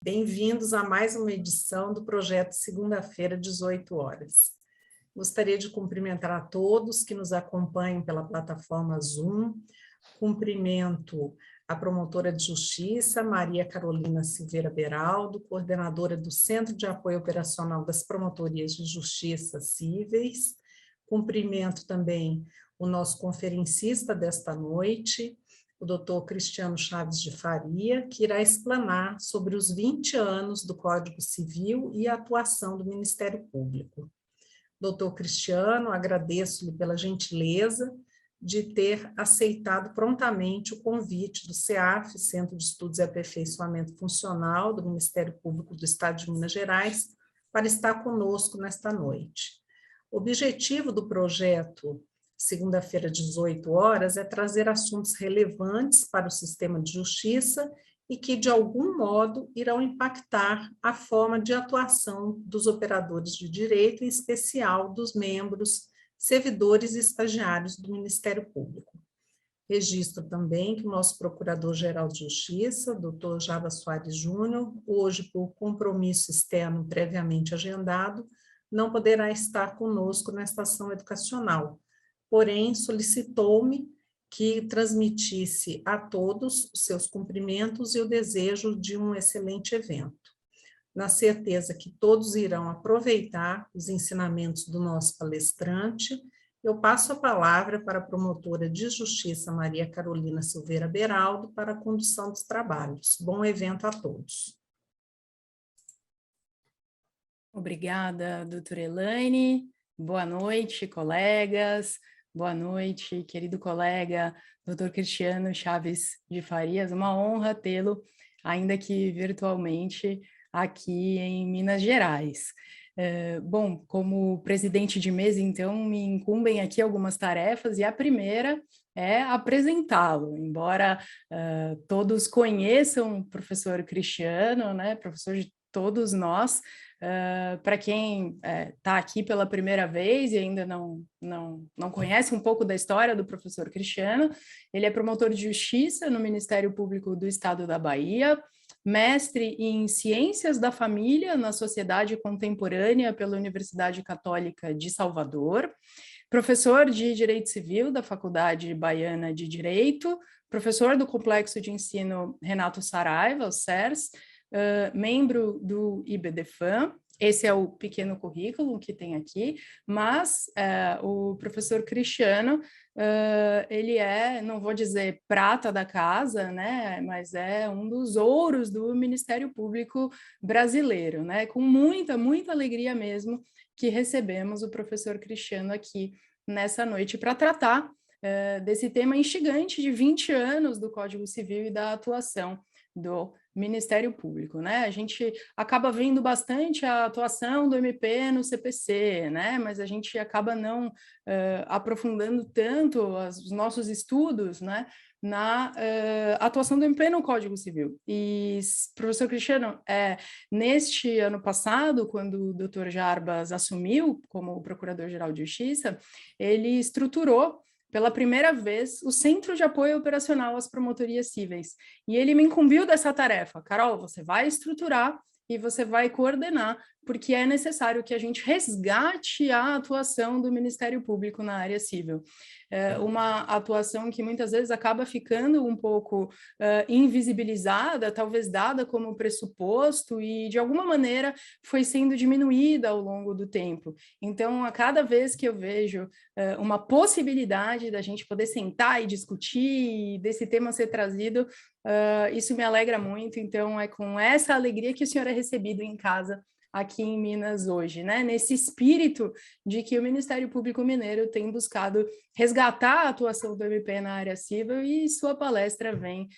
Bem-vindos a mais uma edição do projeto Segunda-feira, 18 horas. Gostaria de cumprimentar a todos que nos acompanham pela plataforma Zoom. Cumprimento a promotora de Justiça, Maria Carolina Silveira Beraldo, coordenadora do Centro de Apoio Operacional das Promotorias de Justiça Cíveis. Cumprimento também o nosso conferencista desta noite, o doutor Cristiano Chaves de Faria, que irá explanar sobre os 20 anos do Código Civil e a atuação do Ministério Público. Doutor Cristiano, agradeço-lhe pela gentileza de ter aceitado prontamente o convite do CEAF, Centro de Estudos e Aperfeiçoamento Funcional do Ministério Público do Estado de Minas Gerais, para estar conosco nesta noite. O objetivo do projeto Segunda-feira, 18 horas, é trazer assuntos relevantes para o sistema de justiça e que, de algum modo, irão impactar a forma de atuação dos operadores de direito, em especial dos membros, servidores e estagiários do Ministério Público. Registro também que o nosso Procurador-Geral de Justiça, doutor Jarbas Soares Júnior, hoje, por compromisso externo previamente agendado, não poderá estar conosco nesta ação educacional. Porém, solicitou-me que transmitisse a todos os seus cumprimentos e o desejo de um excelente evento. Na certeza que todos irão aproveitar os ensinamentos do nosso palestrante, eu passo a palavra para a promotora de Justiça, Maria Carolina Silveira Beraldo, para a condução dos trabalhos. Bom evento a todos. Obrigada, doutora Elaine. Boa noite, colegas. Boa noite, querido colega, doutor Cristiano Chaves de Farias. Uma honra tê-lo, ainda que virtualmente, aqui em Minas Gerais. Bom, como presidente de mesa, então, me incumbem aqui algumas tarefas, e a primeira é apresentá-lo, embora todos conheçam o professor Cristiano, né, professor de todos nós. Para quem está aqui pela primeira vez e ainda não conhece um pouco da história do professor Cristiano, ele é promotor de justiça no Ministério Público do Estado da Bahia, mestre em Ciências da Família na Sociedade Contemporânea pela Universidade Católica de Salvador, professor de Direito Civil da Faculdade Baiana de Direito, professor do Complexo de Ensino Renato Saraiva, o CERS, membro do IBDFAM. Esse é o pequeno currículo que tem aqui, mas o professor Cristiano, ele é, não vou dizer prata da casa, né, mas é um dos ouros do Ministério Público brasileiro, né, com muita alegria mesmo que recebemos o professor Cristiano aqui nessa noite para tratar desse tema instigante de 20 anos do Código Civil e da atuação do Ministério Público, né? A gente acaba vendo bastante a atuação do MP no CPC, né? Mas a gente acaba não aprofundando tanto os nossos estudos, né, na atuação do MP no Código Civil. E, professor Cristiano, neste ano passado, quando o doutor Jarbas assumiu como Procurador-Geral de Justiça, ele estruturou pela primeira vez, o Centro de Apoio Operacional às Promotorias Cíveis. E ele me incumbiu dessa tarefa. Carol, você vai estruturar e você vai coordenar, porque é necessário que a gente resgate a atuação do Ministério Público na área civil. Uma atuação que muitas vezes acaba ficando um pouco invisibilizada, talvez dada como pressuposto, e de alguma maneira foi sendo diminuída ao longo do tempo. Então, a cada vez que eu vejo uma possibilidade da gente poder sentar e discutir, e desse tema ser trazido, isso me alegra muito. Então, é com essa alegria que o senhor é recebido em casa aqui em Minas hoje, né? Nesse espírito de que o Ministério Público Mineiro tem buscado resgatar a atuação do MP na área civil, e sua palestra vem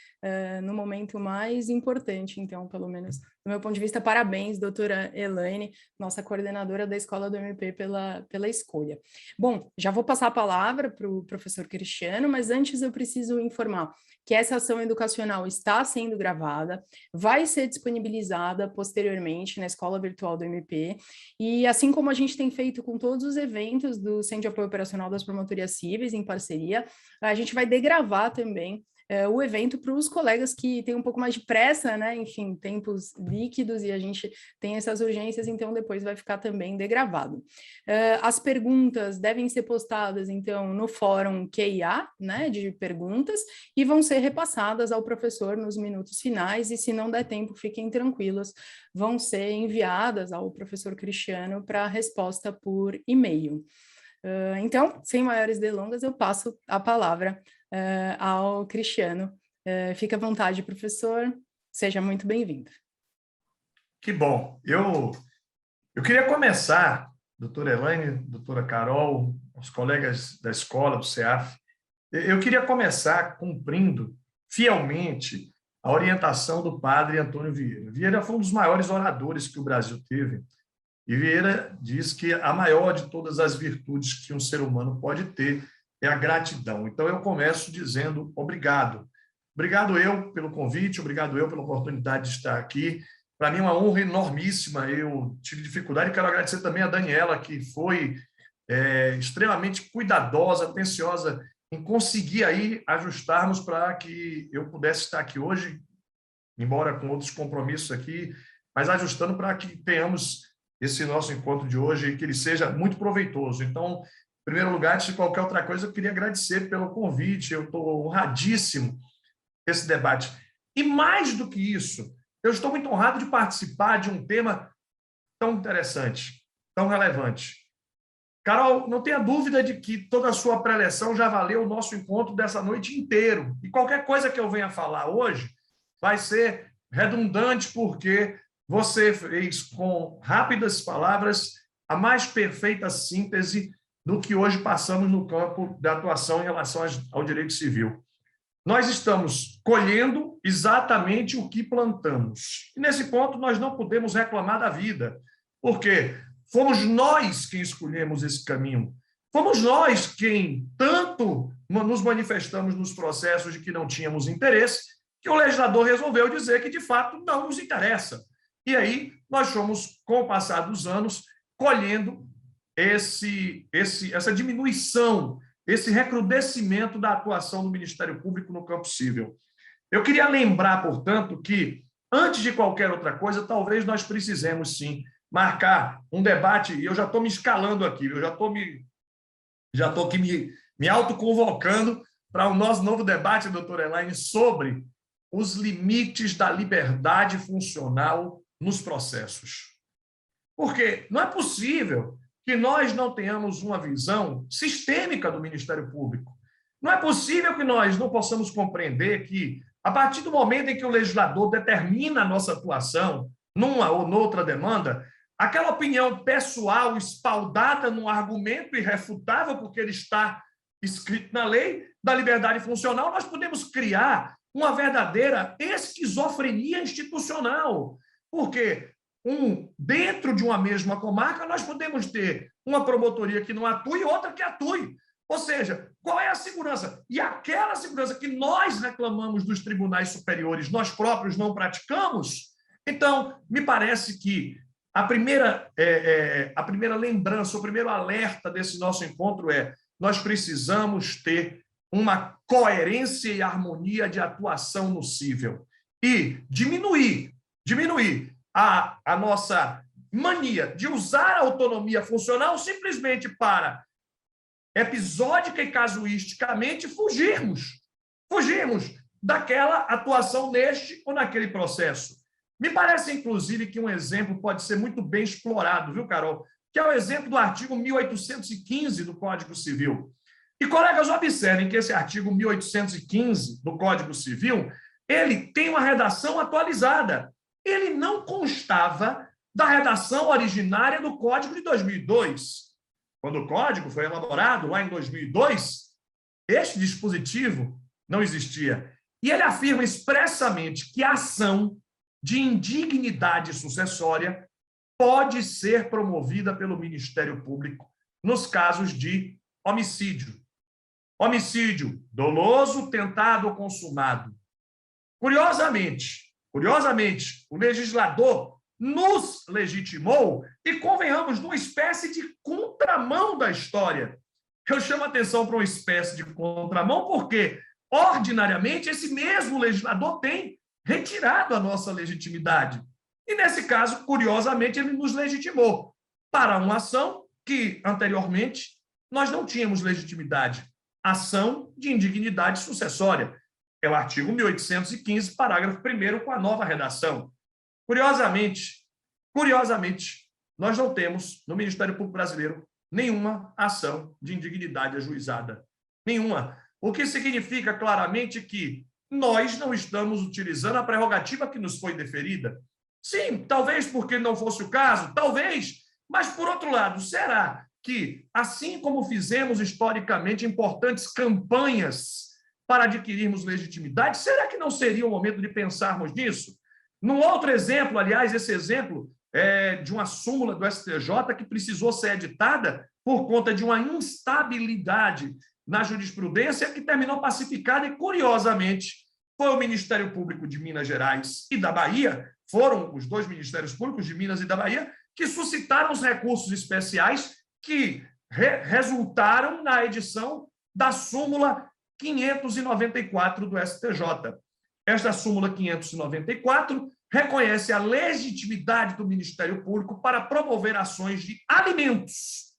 no momento mais importante. Então, pelo menos do meu ponto de vista, parabéns, doutora Elaine, nossa coordenadora da Escola do MP, pela escolha. Bom, já vou passar a palavra para o professor Cristiano, mas antes eu preciso informar que essa ação educacional está sendo gravada, vai ser disponibilizada posteriormente na Escola Virtual do MP, e assim como a gente tem feito com todos os eventos do Centro de Apoio Operacional das Promotorias Cíveis, em parceria, a gente vai degravar também o evento para os colegas que têm um pouco mais de pressa, né? Enfim, tempos líquidos e a gente tem essas urgências, então depois vai ficar também degravado. As perguntas devem ser postadas, então, no fórum QIA, né, de perguntas, e vão ser repassadas ao professor nos minutos finais, e se não der tempo, fiquem tranquilos, vão ser enviadas ao professor Cristiano para resposta por e-mail. Então, sem maiores delongas, eu passo a palavra ao Cristiano. Fique à vontade, professor, seja muito bem-vindo. Que bom. Eu queria começar, doutora Elaine, doutora Carol, os colegas da escola, do CEAF, eu queria começar cumprindo fielmente a orientação do padre Antônio Vieira. Vieira foi um dos maiores oradores que o Brasil teve, e Vieira diz que a maior de todas as virtudes que um ser humano pode ter é a gratidão. Então, eu começo dizendo obrigado. Obrigado eu pelo convite, obrigado eu pela oportunidade de estar aqui. Para mim é uma honra enormíssima, eu tive dificuldade, quero agradecer também a Daniela, que foi extremamente cuidadosa, atenciosa em conseguir aí ajustarmos para que eu pudesse estar aqui hoje, embora com outros compromissos aqui, mas ajustando para que tenhamos esse nosso encontro de hoje e que ele seja muito proveitoso. Então, em primeiro lugar, antes de qualquer outra coisa, eu queria agradecer pelo convite, eu estou honradíssimo esse debate. E mais do que isso, eu estou muito honrado de participar de um tema tão interessante, tão relevante. Carol, não tenha dúvida de que toda a sua preleção já valeu o nosso encontro dessa noite inteiro. E qualquer coisa que eu venha falar hoje vai ser redundante, porque você fez com rápidas palavras a mais perfeita síntese do que hoje passamos no campo da atuação em relação ao direito civil. Nós estamos colhendo exatamente o que plantamos. E nesse ponto nós não podemos reclamar da vida, porque fomos nós quem escolhemos esse caminho. Fomos nós quem tanto nos manifestamos nos processos de que não tínhamos interesse, que o legislador resolveu dizer que, de fato, não nos interessa. E aí nós fomos, com o passar dos anos, colhendo essa diminuição, esse recrudescimento da atuação do Ministério Público no campo civil. Eu queria lembrar, portanto, que, antes de qualquer outra coisa, talvez nós precisemos, sim, marcar um debate, e eu já estou me escalando aqui, eu já estou aqui me autoconvocando para o nosso novo debate, doutora Elaine, sobre os limites da liberdade funcional nos processos. Porque não é possível que nós não tenhamos uma visão sistêmica do Ministério Público. Não é possível que nós não possamos compreender que, a partir do momento em que o legislador determina a nossa atuação numa ou noutra demanda, aquela opinião pessoal espaldada num argumento irrefutável, porque ele está escrito na lei da liberdade funcional, nós podemos criar uma verdadeira esquizofrenia institucional. Porque dentro de uma mesma comarca, nós podemos ter uma promotoria que não atue e outra que atue. Ou seja, qual é a segurança? E aquela segurança que nós reclamamos dos tribunais superiores, nós próprios não praticamos? Então, me parece que a primeira lembrança, o primeiro alerta desse nosso encontro é: nós precisamos ter uma coerência e harmonia de atuação no cível e diminuir a nossa mania de usar a autonomia funcional simplesmente para, episódica e casuisticamente, fugirmos daquela atuação neste ou naquele processo. Me parece, inclusive, que um exemplo pode ser muito bem explorado, viu, Carol? Que é o exemplo do artigo 1815 do Código Civil. E, colegas, observem que esse artigo 1815 do Código Civil, ele tem uma redação atualizada. Ele não constava da redação originária do Código de 2002. Quando o Código foi elaborado, lá em 2002, este dispositivo não existia. E ele afirma expressamente que a ação de indignidade sucessória pode ser promovida pelo Ministério Público nos casos de homicídio. Homicídio doloso, tentado ou consumado. Curiosamente, o legislador nos legitimou e, convenhamos, numa espécie de contramão da história. Eu chamo a atenção para uma espécie de contramão porque ordinariamente, esse mesmo legislador tem retirado a nossa legitimidade. E, nesse caso, curiosamente, ele nos legitimou para uma ação que, anteriormente, nós não tínhamos legitimidade. Ação de indignidade sucessória. É o artigo 1815, parágrafo 1º, com a nova redação. Curiosamente, nós não temos, no Ministério Público Brasileiro, nenhuma ação de indignidade ajuizada. Nenhuma. O que significa claramente que nós não estamos utilizando a prerrogativa que nos foi deferida. Sim, talvez porque não fosse o caso, talvez, mas, por outro lado, será que, assim como fizemos historicamente importantes campanhas para adquirirmos legitimidade, será que não seria o momento de pensarmos nisso? Num outro exemplo, aliás, esse exemplo é de uma súmula do STJ que precisou ser editada por conta de uma instabilidade na jurisprudência que terminou pacificada e, curiosamente, foi o Ministério Público de Minas Gerais e da Bahia, foram os dois Ministérios Públicos de Minas e da Bahia, que suscitaram os recursos especiais que resultaram na edição da súmula 594 do STJ. Esta súmula 594 reconhece a legitimidade do Ministério Público para promover ações de alimentos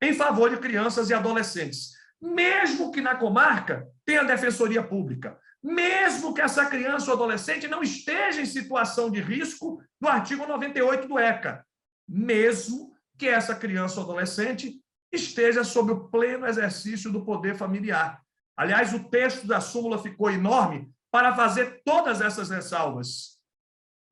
em favor de crianças e adolescentes, mesmo que na comarca tenha defensoria pública, mesmo que essa criança ou adolescente não esteja em situação de risco do artigo 98 do ECA, mesmo que essa criança ou adolescente esteja sob o pleno exercício do poder familiar. Aliás, o texto da súmula ficou enorme para fazer todas essas ressalvas.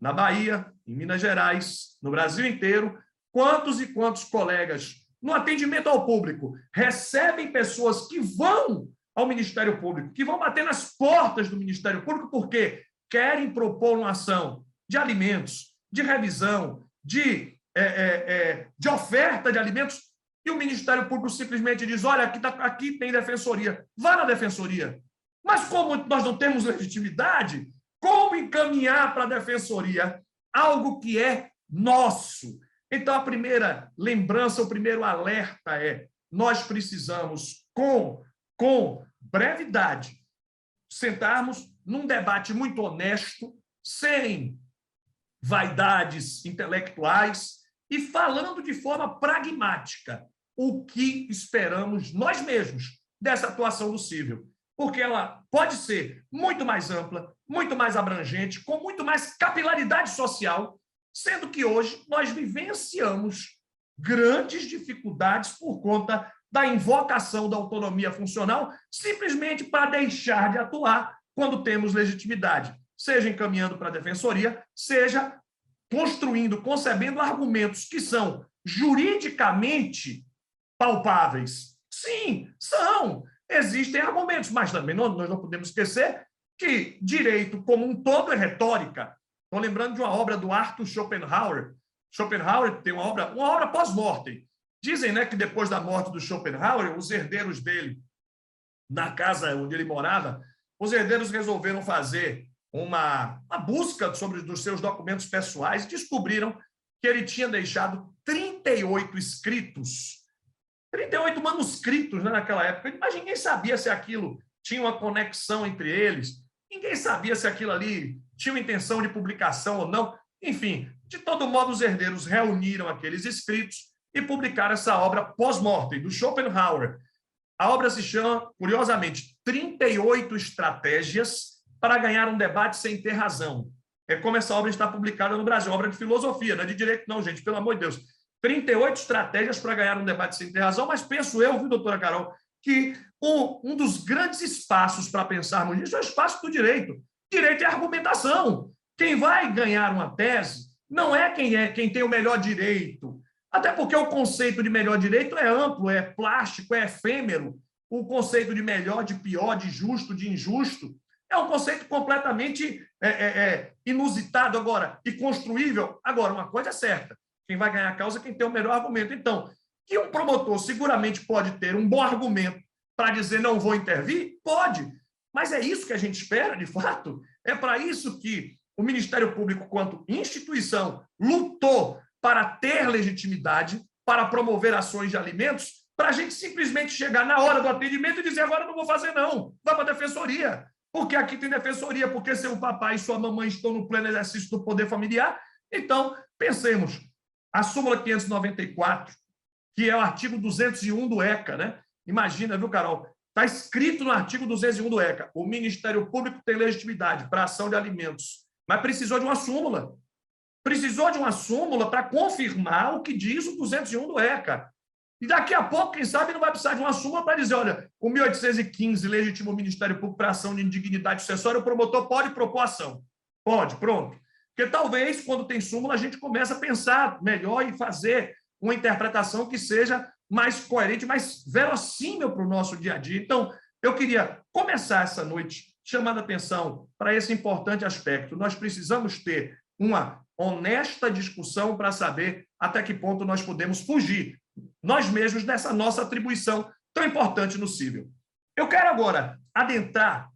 Na Bahia, em Minas Gerais, no Brasil inteiro, quantos e quantos colegas, no atendimento ao público, recebem pessoas que vão ao Ministério Público, que vão bater nas portas do Ministério Público porque querem propor uma ação de alimentos, de revisão, de oferta de alimentos, e o Ministério Público simplesmente diz, olha, aqui tem defensoria, vá na defensoria. Mas como nós não temos legitimidade, como encaminhar para a defensoria algo que é nosso? Então, a primeira lembrança, o primeiro alerta é, nós precisamos, com brevidade, sentarmos num debate muito honesto, sem vaidades intelectuais e falando de forma pragmática o que esperamos nós mesmos dessa atuação do cível, porque ela pode ser muito mais ampla, muito mais abrangente, com muito mais capilaridade social, sendo que hoje nós vivenciamos grandes dificuldades por conta da invocação da autonomia funcional, simplesmente para deixar de atuar quando temos legitimidade, seja encaminhando para a defensoria, seja construindo, concebendo argumentos que são juridicamente palpáveis. Sim, são. Existem argumentos, mas também nós não podemos esquecer que direito como um todo é retórica. Estou lembrando de uma obra do Arthur Schopenhauer. Schopenhauer tem uma obra pós-mortem. Dizem, né, que depois da morte do Schopenhauer, os herdeiros dele, na casa onde ele morava, os herdeiros resolveram fazer uma busca dos seus documentos pessoais e descobriram que ele tinha deixado 38 escritos, 38 manuscritos, né, naquela época. Mas ninguém sabia se aquilo tinha uma conexão entre eles, ninguém sabia se aquilo ali tinha uma intenção de publicação ou não. Enfim, de todo modo, os herdeiros reuniram aqueles escritos e publicaram essa obra pós-mortem, do Schopenhauer. A obra se chama, curiosamente, 38 estratégias para ganhar um debate sem ter razão. É como essa obra está publicada no Brasil, obra de filosofia, não é de direito não, gente, pelo amor de Deus. 38 estratégias para ganhar um debate sem ter razão, mas penso eu, viu, doutora Carol, que um dos grandes espaços para pensarmos nisso é o espaço do direito. Direito é argumentação. Quem vai ganhar uma tese não é quem tem o melhor direito, até porque o conceito de melhor direito é amplo, é plástico, é efêmero. O conceito de melhor, de pior, de justo, de injusto, é um conceito completamente inusitado agora e construível. Agora, uma coisa é certa, quem vai ganhar a causa é quem tem o melhor argumento. Então, que um promotor seguramente pode ter um bom argumento para dizer não vou intervir? Pode, mas é isso que a gente espera, de fato? É para isso que o Ministério Público, quanto instituição, lutou para ter legitimidade, para promover ações de alimentos? para a gente simplesmente chegar na hora do atendimento e dizer agora não vou fazer não, vai para a defensoria, porque aqui tem defensoria, porque seu papai e sua mamãe estão no pleno exercício do poder familiar. Então, pensemos, a súmula 594, que é o artigo 201 do ECA, né? Imagina, viu, Carol? Está escrito no artigo 201 do ECA, o Ministério Público tem legitimidade para ação de alimentos, mas precisou de uma súmula. Precisou de uma súmula para confirmar o que diz o 201 do ECA. E daqui a pouco, quem sabe, não vai precisar de uma súmula para dizer, olha, o 1815 legitima o Ministério Público para ação de indignidade sucessória, o promotor pode propor ação. Pode, pronto. Porque talvez, quando tem súmula, a gente comece a pensar melhor e fazer uma interpretação que seja mais coerente, mais verossímil para o nosso dia a dia. Então, eu queria começar essa noite chamando a atenção para esse importante aspecto. Nós precisamos ter uma honesta discussão para saber até que ponto nós podemos fugir, nós mesmos, dessa nossa atribuição tão importante no cível. Eu quero agora adentrar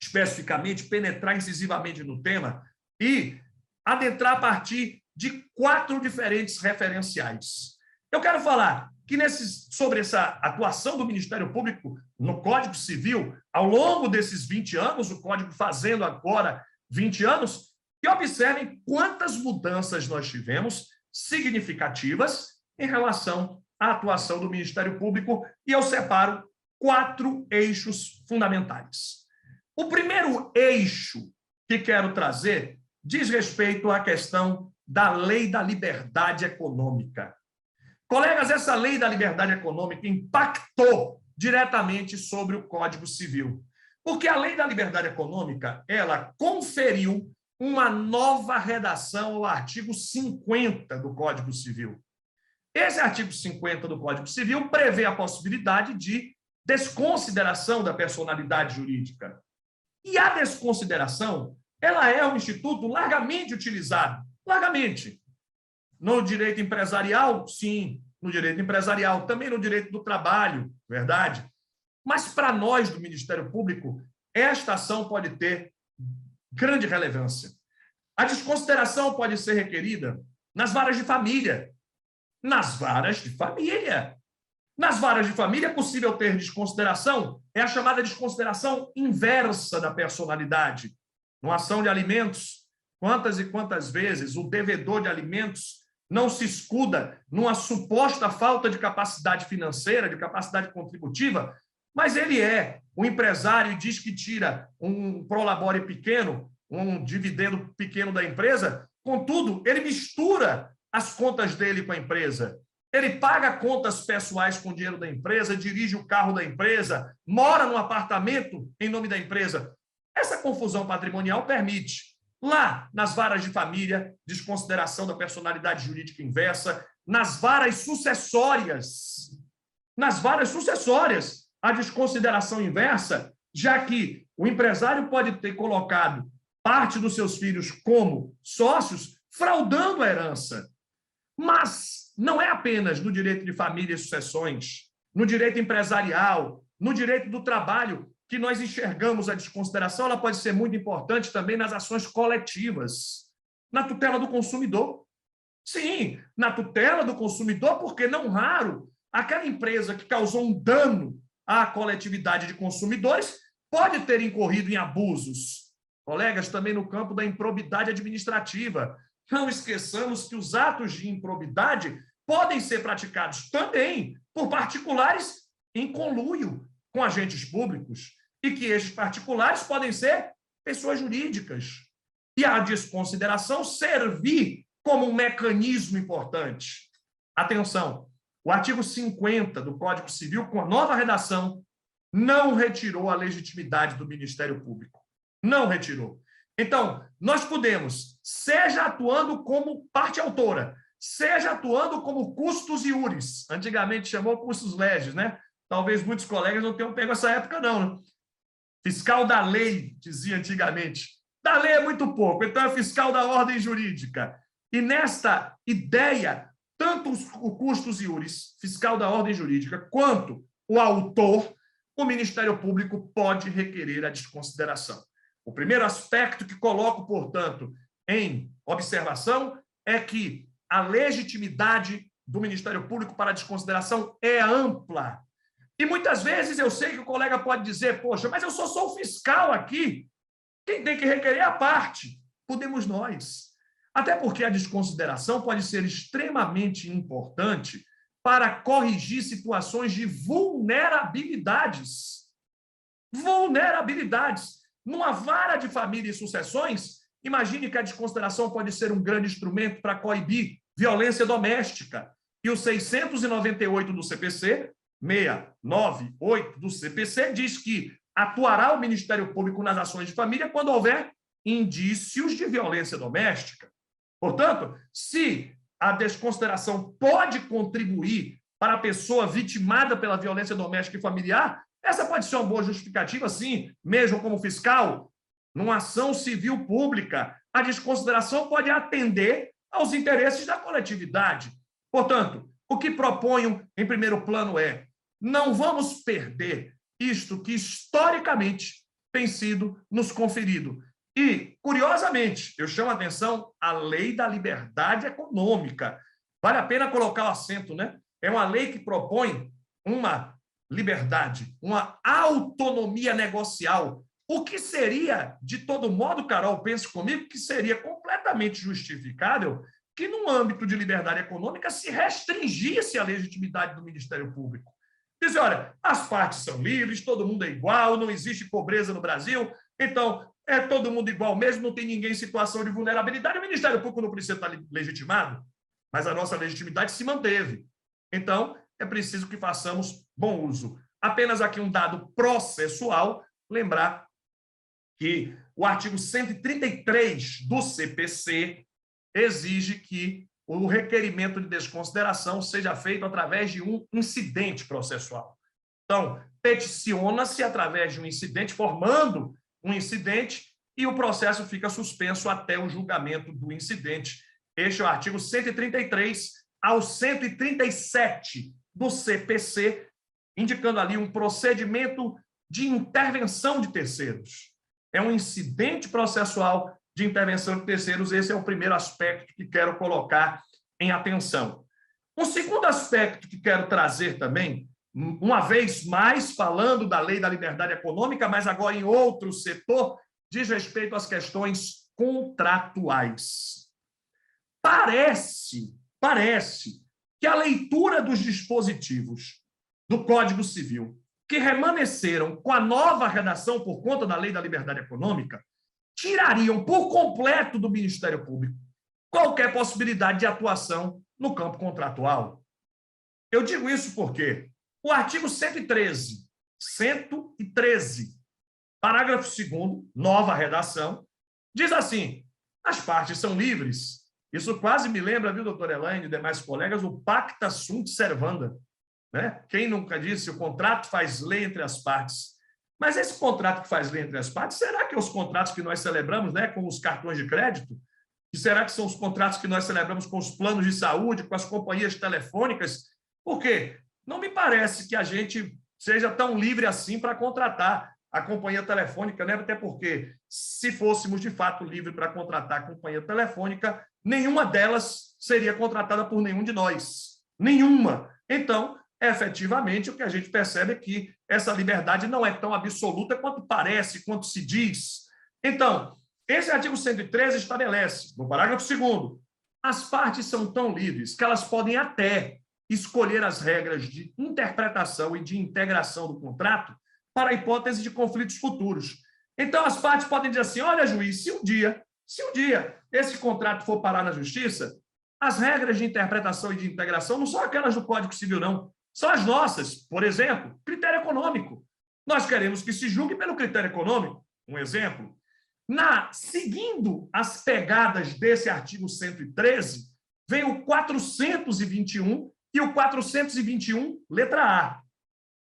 especificamente, penetrar incisivamente no tema e adentrar a partir de 4 diferentes referenciais. Eu quero falar que sobre essa atuação do Ministério Público no Código Civil, ao longo desses 20 anos, o Código fazendo agora 20 anos, e observem quantas mudanças nós tivemos significativas em relação à atuação do Ministério Público, e eu separo 4 eixos fundamentais. O primeiro eixo que quero trazer diz respeito à questão da Lei da Liberdade Econômica. Colegas, essa Lei da Liberdade Econômica impactou diretamente sobre o Código Civil, porque a Lei da Liberdade Econômica, ela conferiu uma nova redação ao artigo 50 do Código Civil. Esse artigo 50 do Código Civil prevê a possibilidade de desconsideração da personalidade jurídica. E a desconsideração, ela é um instituto largamente utilizado, largamente. No direito empresarial, sim, no direito empresarial, também no direito do trabalho, verdade? Mas para nós do Ministério Público, esta ação pode ter grande relevância. A desconsideração pode ser requerida nas varas de família. Nas varas de família. Nas varas de família é possível ter desconsideração, é a chamada desconsideração inversa da personalidade. Numa ação de alimentos, quantas e quantas vezes o devedor de alimentos não se escuda numa suposta falta de capacidade financeira, de capacidade contributiva, mas ele é um empresário e diz que tira um prolabore pequeno, um dividendo pequeno da empresa, contudo, ele mistura as contas dele com a empresa. Ele paga contas pessoais com o dinheiro da empresa, dirige o carro da empresa, mora num apartamento em nome da empresa. Essa confusão patrimonial permite, lá nas varas de família, desconsideração da personalidade jurídica inversa, nas varas sucessórias, a desconsideração inversa, já que o empresário pode ter colocado parte dos seus filhos como sócios, fraudando a herança. Mas não é apenas no direito de família e sucessões, no direito empresarial, no direito do trabalho, que nós enxergamos a desconsideração. Ela pode ser muito importante também nas ações coletivas, na tutela do consumidor. Sim, na tutela do consumidor, porque não raro, aquela empresa que causou um dano à coletividade de consumidores pode ter incorrido em abusos. Colegas, também no campo da improbidade administrativa. Não esqueçamos que os atos de improbidade podem ser praticados também por particulares em conluio com agentes públicos e que estes particulares podem ser pessoas jurídicas. E a desconsideração servir como um mecanismo importante. Atenção, o artigo 50 do Código Civil, com a nova redação, não retirou a legitimidade do Ministério Público. Não retirou. Então, nós podemos, seja atuando como parte autora, seja atuando como custos iuris, antigamente chamou custos legis, né? Talvez muitos colegas não tenham pego essa época, não, né? Fiscal da lei, dizia antigamente. Da lei é muito pouco, então é fiscal da ordem jurídica. E nesta ideia, tanto o custos iuris, fiscal da ordem jurídica, quanto o autor, o Ministério Público pode requerer a desconsideração. O primeiro aspecto que coloco, portanto, em observação é que a legitimidade do Ministério Público para a desconsideração é ampla. E muitas vezes eu sei que o colega pode dizer, poxa, mas eu só sou o fiscal aqui. Quem tem que requerer é a parte. Podemos nós. Até porque a desconsideração pode ser extremamente importante para corrigir situações de vulnerabilidades. Vulnerabilidades. Numa vara de família e sucessões, imagine que a desconsideração pode ser um grande instrumento para coibir violência doméstica. E o 698 do CPC, 698 do CPC, diz que atuará o Ministério Público nas ações de família quando houver indícios de violência doméstica. Portanto, se a desconsideração pode contribuir para a pessoa vitimada pela violência doméstica e familiar, essa pode ser uma boa justificativa, sim, mesmo como fiscal, numa ação civil pública, a desconsideração pode atender aos interesses da coletividade. Portanto, o que proponho em primeiro plano é: não vamos perder isto que historicamente tem sido nos conferido. E, curiosamente, eu chamo a atenção à Lei da Liberdade Econômica. Vale a pena colocar o acento, né? É uma lei que propõe uma liberdade, uma autonomia negocial. O que seria, de todo modo, Carol, pense comigo, que seria completamente justificável que, no âmbito de liberdade econômica, se restringisse a legitimidade do Ministério Público. Dizer, olha, as partes são livres, todo mundo é igual, não existe pobreza no Brasil, então é todo mundo igual mesmo, não tem ninguém em situação de vulnerabilidade, o Ministério Público não precisa estar legitimado, mas a nossa legitimidade se manteve. Então, é preciso que façamos bom uso. Apenas aqui um dado processual, lembrar que o artigo 133 do CPC exige que o requerimento de desconsideração seja feito através de um incidente processual. Então, peticiona-se através de um incidente, formando um incidente, e o processo fica suspenso até o julgamento do incidente. Este é o artigo 133 ao 137 do CPC, indicando ali um procedimento de intervenção de terceiros. É um incidente processual de intervenção de terceiros. Esse é o primeiro aspecto que quero colocar em atenção. Um segundo aspecto que quero trazer também, uma vez mais falando da Lei da Liberdade Econômica, mas agora em outro setor, diz respeito às questões contratuais. Parece que a leitura dos dispositivos do Código Civil, que remanesceram com a nova redação por conta da Lei da Liberdade Econômica, tirariam por completo do Ministério Público qualquer possibilidade de atuação no campo contratual. Eu digo isso porque o artigo 113, parágrafo 2º, nova redação, diz assim: as partes são livres. Isso quase me lembra, viu, doutora Elaine e demais colegas, o pacta sunt servanda, né? Quem nunca disse, o contrato faz lei entre as partes. Mas esse contrato que faz lei entre as partes, será que é os contratos que nós celebramos, né, com os cartões de crédito? E será que são os contratos que nós celebramos com os planos de saúde, com as companhias telefônicas? Por quê? Não me parece que a gente seja tão livre assim para contratar a companhia telefônica, né? Até porque, se fôssemos de fato livres para contratar a companhia telefônica, nenhuma delas seria contratada por nenhum de nós. Nenhuma. Então, efetivamente, o que a gente percebe é que essa liberdade não é tão absoluta quanto parece, quanto se diz. Então, esse artigo 113 estabelece, no parágrafo 2º, as partes são tão livres que elas podem até escolher as regras de interpretação e de integração do contrato para a hipótese de conflitos futuros. Então, as partes podem dizer assim: olha, juiz, se um dia esse contrato for parar na justiça, as regras de interpretação e de integração não são aquelas do Código Civil, não. São as nossas. Por exemplo, critério econômico. Nós queremos que se julgue pelo critério econômico. Um exemplo. Seguindo as pegadas desse artigo 113, vem o 421 e o 421, letra A.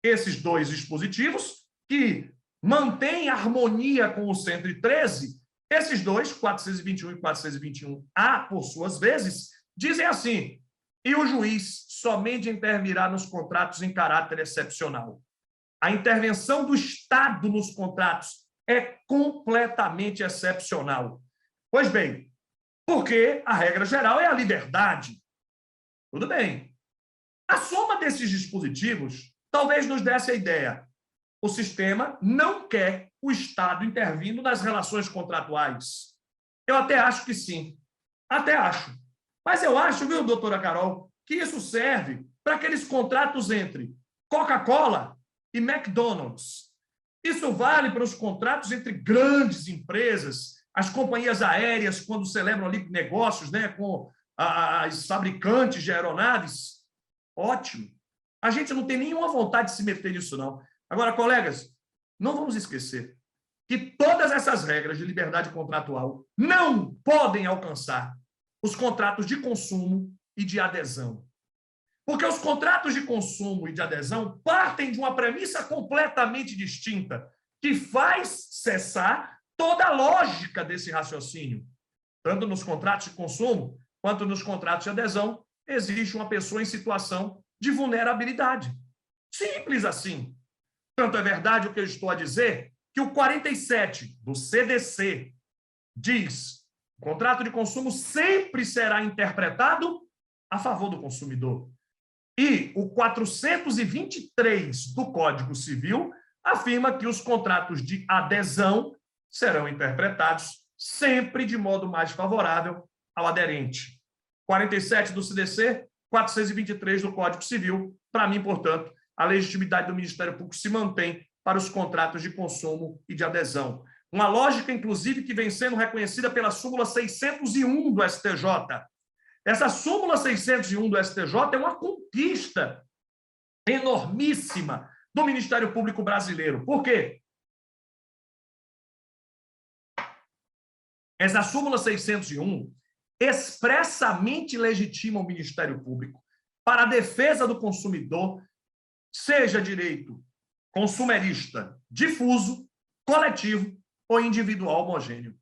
Esses dois dispositivos que mantêm harmonia com o 113, esses dois, 421 e 421A, por suas vezes, dizem assim: e o juiz somente intervirá nos contratos em caráter excepcional. A intervenção do Estado nos contratos é completamente excepcional. Pois bem, porque a regra geral é a liberdade. Tudo bem. A soma desses dispositivos talvez nos desse a ideia. O sistema não quer o Estado intervindo nas relações contratuais. Eu até acho que sim. Até acho. Mas eu acho, viu, doutora Carol, que isso serve para aqueles contratos entre Coca-Cola e McDonald's. Isso vale para os contratos entre grandes empresas, as companhias aéreas, quando celebram ali negócios, né, com as fabricantes de aeronaves. Ótimo. A gente não tem nenhuma vontade de se meter nisso, não. Agora, colegas, não vamos esquecer que todas essas regras de liberdade contratual não podem alcançar os contratos de consumo e de adesão. Porque os contratos de consumo e de adesão partem de uma premissa completamente distinta, que faz cessar toda a lógica desse raciocínio. Tanto nos contratos de consumo quanto nos contratos de adesão, existe uma pessoa em situação de vulnerabilidade. Simples assim. Tanto é verdade o que eu estou a dizer, que o 47 do CDC diz: o contrato de consumo sempre será interpretado a favor do consumidor. E o 423 do Código Civil afirma que os contratos de adesão serão interpretados sempre de modo mais favorável ao aderente. 47 do CDC, 423 do Código Civil. Para mim, portanto, a legitimidade do Ministério Público se mantém para os contratos de consumo e de adesão. Uma lógica, inclusive, que vem sendo reconhecida pela súmula 601 do STJ. Essa súmula 601 do STJ é uma conquista enormíssima do Ministério Público brasileiro. Por quê? Essa súmula 601 expressamente legitima o Ministério Público para a defesa do consumidor, seja direito consumerista difuso, coletivo ou individual homogêneo.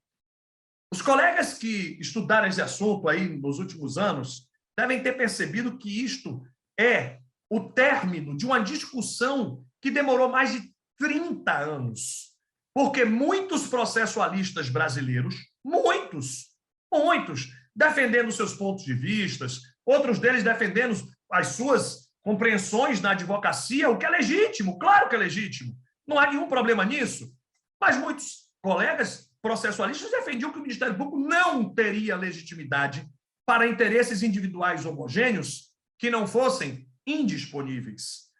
Os colegas que estudaram esse assunto aí nos últimos anos devem ter percebido que isto é o término de uma discussão que demorou mais de 30 anos, porque muitos processualistas brasileiros, muitos, defendendo seus pontos de vista, outros deles defendendo as suas compreensões na advocacia, o que é legítimo, claro que é legítimo, não há nenhum problema nisso, mas muitos colegas processualistas defendiam que o Ministério Público não teria legitimidade para interesses individuais homogêneos que não fossem indisponíveis.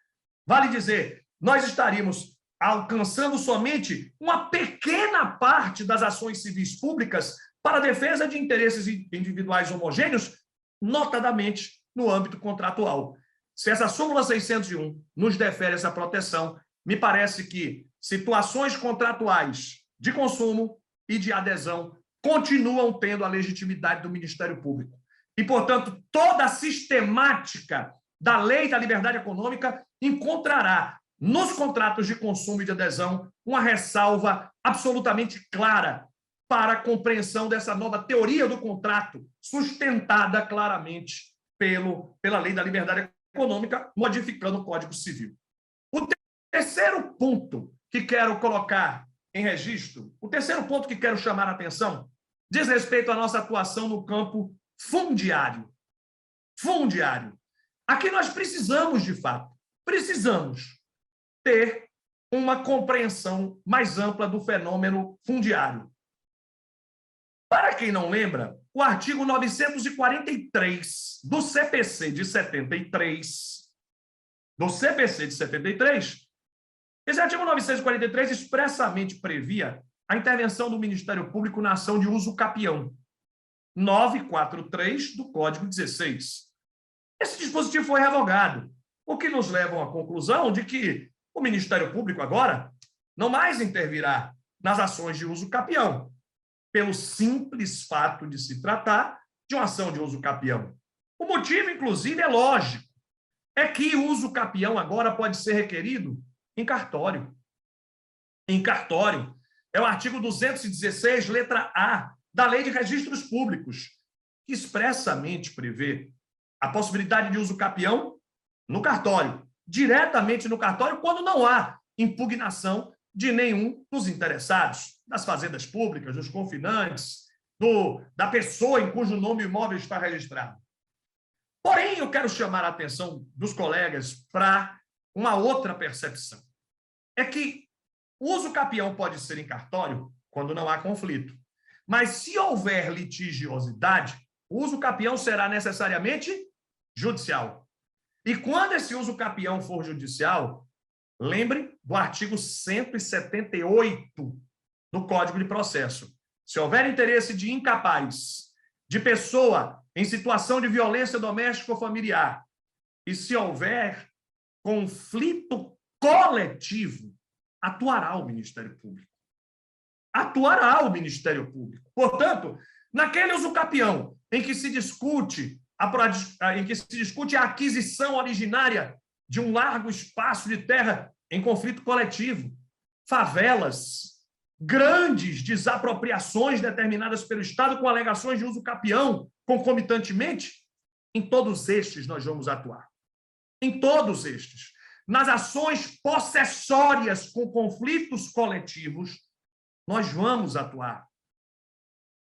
Vale dizer, nós estaríamos alcançando somente uma pequena parte das ações civis públicas para a defesa de interesses individuais homogêneos, notadamente no âmbito contratual. Se essa súmula 601 nos defere essa proteção, me parece que situações contratuais de consumo e de adesão continuam tendo a legitimidade do Ministério Público. E, portanto, toda a sistemática da lei da liberdade econômica encontrará nos contratos de consumo e de adesão uma ressalva absolutamente clara para a compreensão dessa nova teoria do contrato, sustentada claramente pela lei da liberdade econômica, modificando o Código Civil. O terceiro ponto que quero colocar em registro, o terceiro ponto que quero chamar a atenção, diz respeito à nossa atuação no campo fundiário. Fundiário. Aqui nós precisamos, de fato, ter uma compreensão mais ampla do fenômeno fundiário. Para quem não lembra, o artigo 943 do CPC de 73, esse artigo 943 expressamente previa a intervenção do Ministério Público na ação de uso capião, 943 do Código 16. Esse dispositivo foi revogado, o que nos leva a uma conclusão de que o Ministério Público agora não mais intervirá nas ações de uso capião, pelo simples fato de se tratar de uma ação de uso capião. O motivo, inclusive, é lógico, é que o uso capião agora pode ser requerido em cartório. Em cartório. É o artigo 216, letra A, da Lei de Registros Públicos, que expressamente prevê a possibilidade de uso capião no cartório, diretamente no cartório, quando não há impugnação de nenhum dos interessados, das fazendas públicas, dos confinantes, da pessoa em cujo nome o imóvel está registrado. Porém, eu quero chamar a atenção dos colegas para uma outra percepção. É que o uso capião pode ser em cartório quando não há conflito. Mas se houver litigiosidade, o uso capião será necessariamente judicial. E quando esse uso capião for judicial, lembre do artigo 178 do Código de Processo. Se houver interesse de incapaz, de pessoa em situação de violência doméstica ou familiar, e se houver conflito coletivo, atuará o Ministério Público. Atuará o Ministério Público. Portanto, naquele uso capião em que se discute a aquisição originária de um largo espaço de terra em conflito coletivo, favelas, grandes desapropriações determinadas pelo Estado com alegações de uso capião concomitantemente, em todos estes nós vamos atuar. Em todos estes. Nas ações possessórias com conflitos coletivos, nós vamos atuar.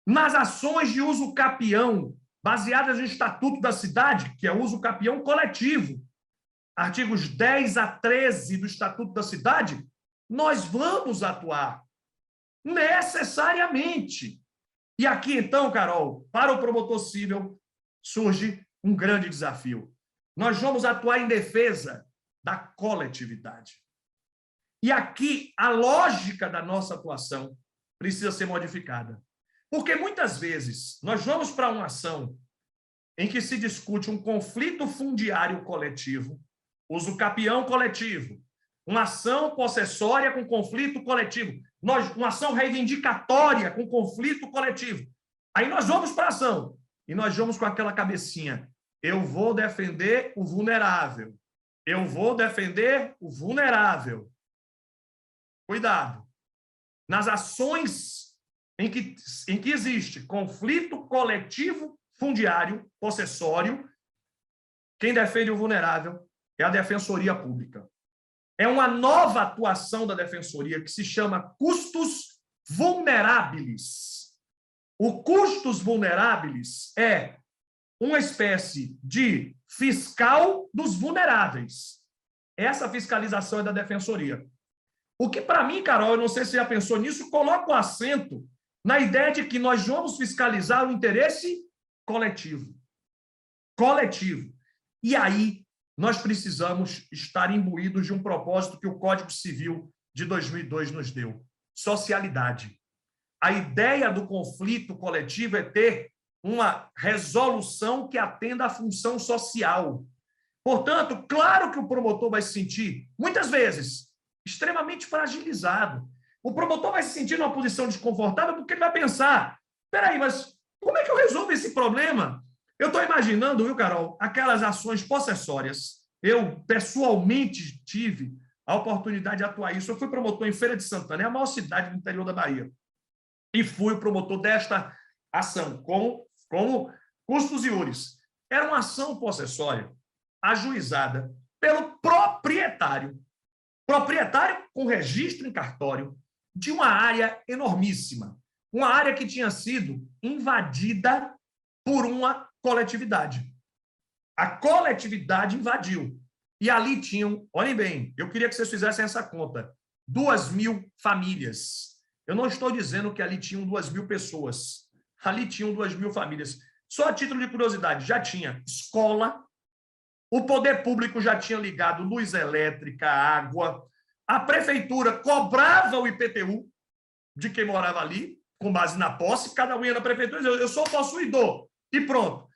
Nas ações de uso capião, baseadas no Estatuto da Cidade, que é uso capião coletivo, artigos 10 a 13 do Estatuto da Cidade, nós vamos atuar necessariamente. E aqui, então, Carol, para o promotor civil, surge um grande desafio. Nós vamos atuar em defesa da coletividade. E aqui, a lógica da nossa atuação precisa ser modificada. Porque, muitas vezes, nós vamos para uma ação em que se discute um conflito fundiário coletivo, uso capião coletivo, uma ação possessória com conflito coletivo, uma ação reivindicatória com conflito coletivo. Aí nós vamos para a ação e nós vamos com aquela cabecinha. Eu vou defender o vulnerável. Eu vou defender o vulnerável. Cuidado. Nas ações em que existe conflito coletivo fundiário, possessório, quem defende o vulnerável é a Defensoria Pública. É uma nova atuação da Defensoria que se chama custos vulnerábiles. O custos vulnerábiles é uma espécie de fiscal dos vulneráveis. Essa fiscalização é da Defensoria. O que, para mim, Carol, eu não sei se você já pensou nisso, coloca o acento na ideia de que nós vamos fiscalizar o interesse coletivo. Coletivo. E aí, nós precisamos estar imbuídos de um propósito que o Código Civil de 2002 nos deu: socialidade. A ideia do conflito coletivo é ter uma resolução que atenda à função social. Portanto, claro que o promotor vai se sentir, muitas vezes, extremamente fragilizado. O promotor vai se sentir numa posição desconfortável porque ele vai pensar, peraí, mas como é que eu resolvo esse problema? Eu estou imaginando, viu, Carol, aquelas ações possessórias. Eu, pessoalmente, tive a oportunidade de atuar isso. Eu fui promotor em Feira de Santana, é a maior cidade do interior da Bahia. E fui o promotor desta ação, como custos iuris. Era uma ação possessória ajuizada pelo proprietário com registro em cartório de uma área enormíssima, uma área que tinha sido invadida por uma coletividade. A coletividade invadiu. E ali tinham, olhem bem, eu queria que vocês fizessem essa conta, 2.000 famílias. Eu não estou dizendo que ali tinham 2.000 pessoas. Ali tinham 2.000 famílias. Só a título de curiosidade, já tinha escola, o poder público já tinha ligado luz elétrica, água, a prefeitura cobrava o IPTU de quem morava ali, com base na posse, cada um ia na prefeitura e dizia, eu sou possuidor, e pronto.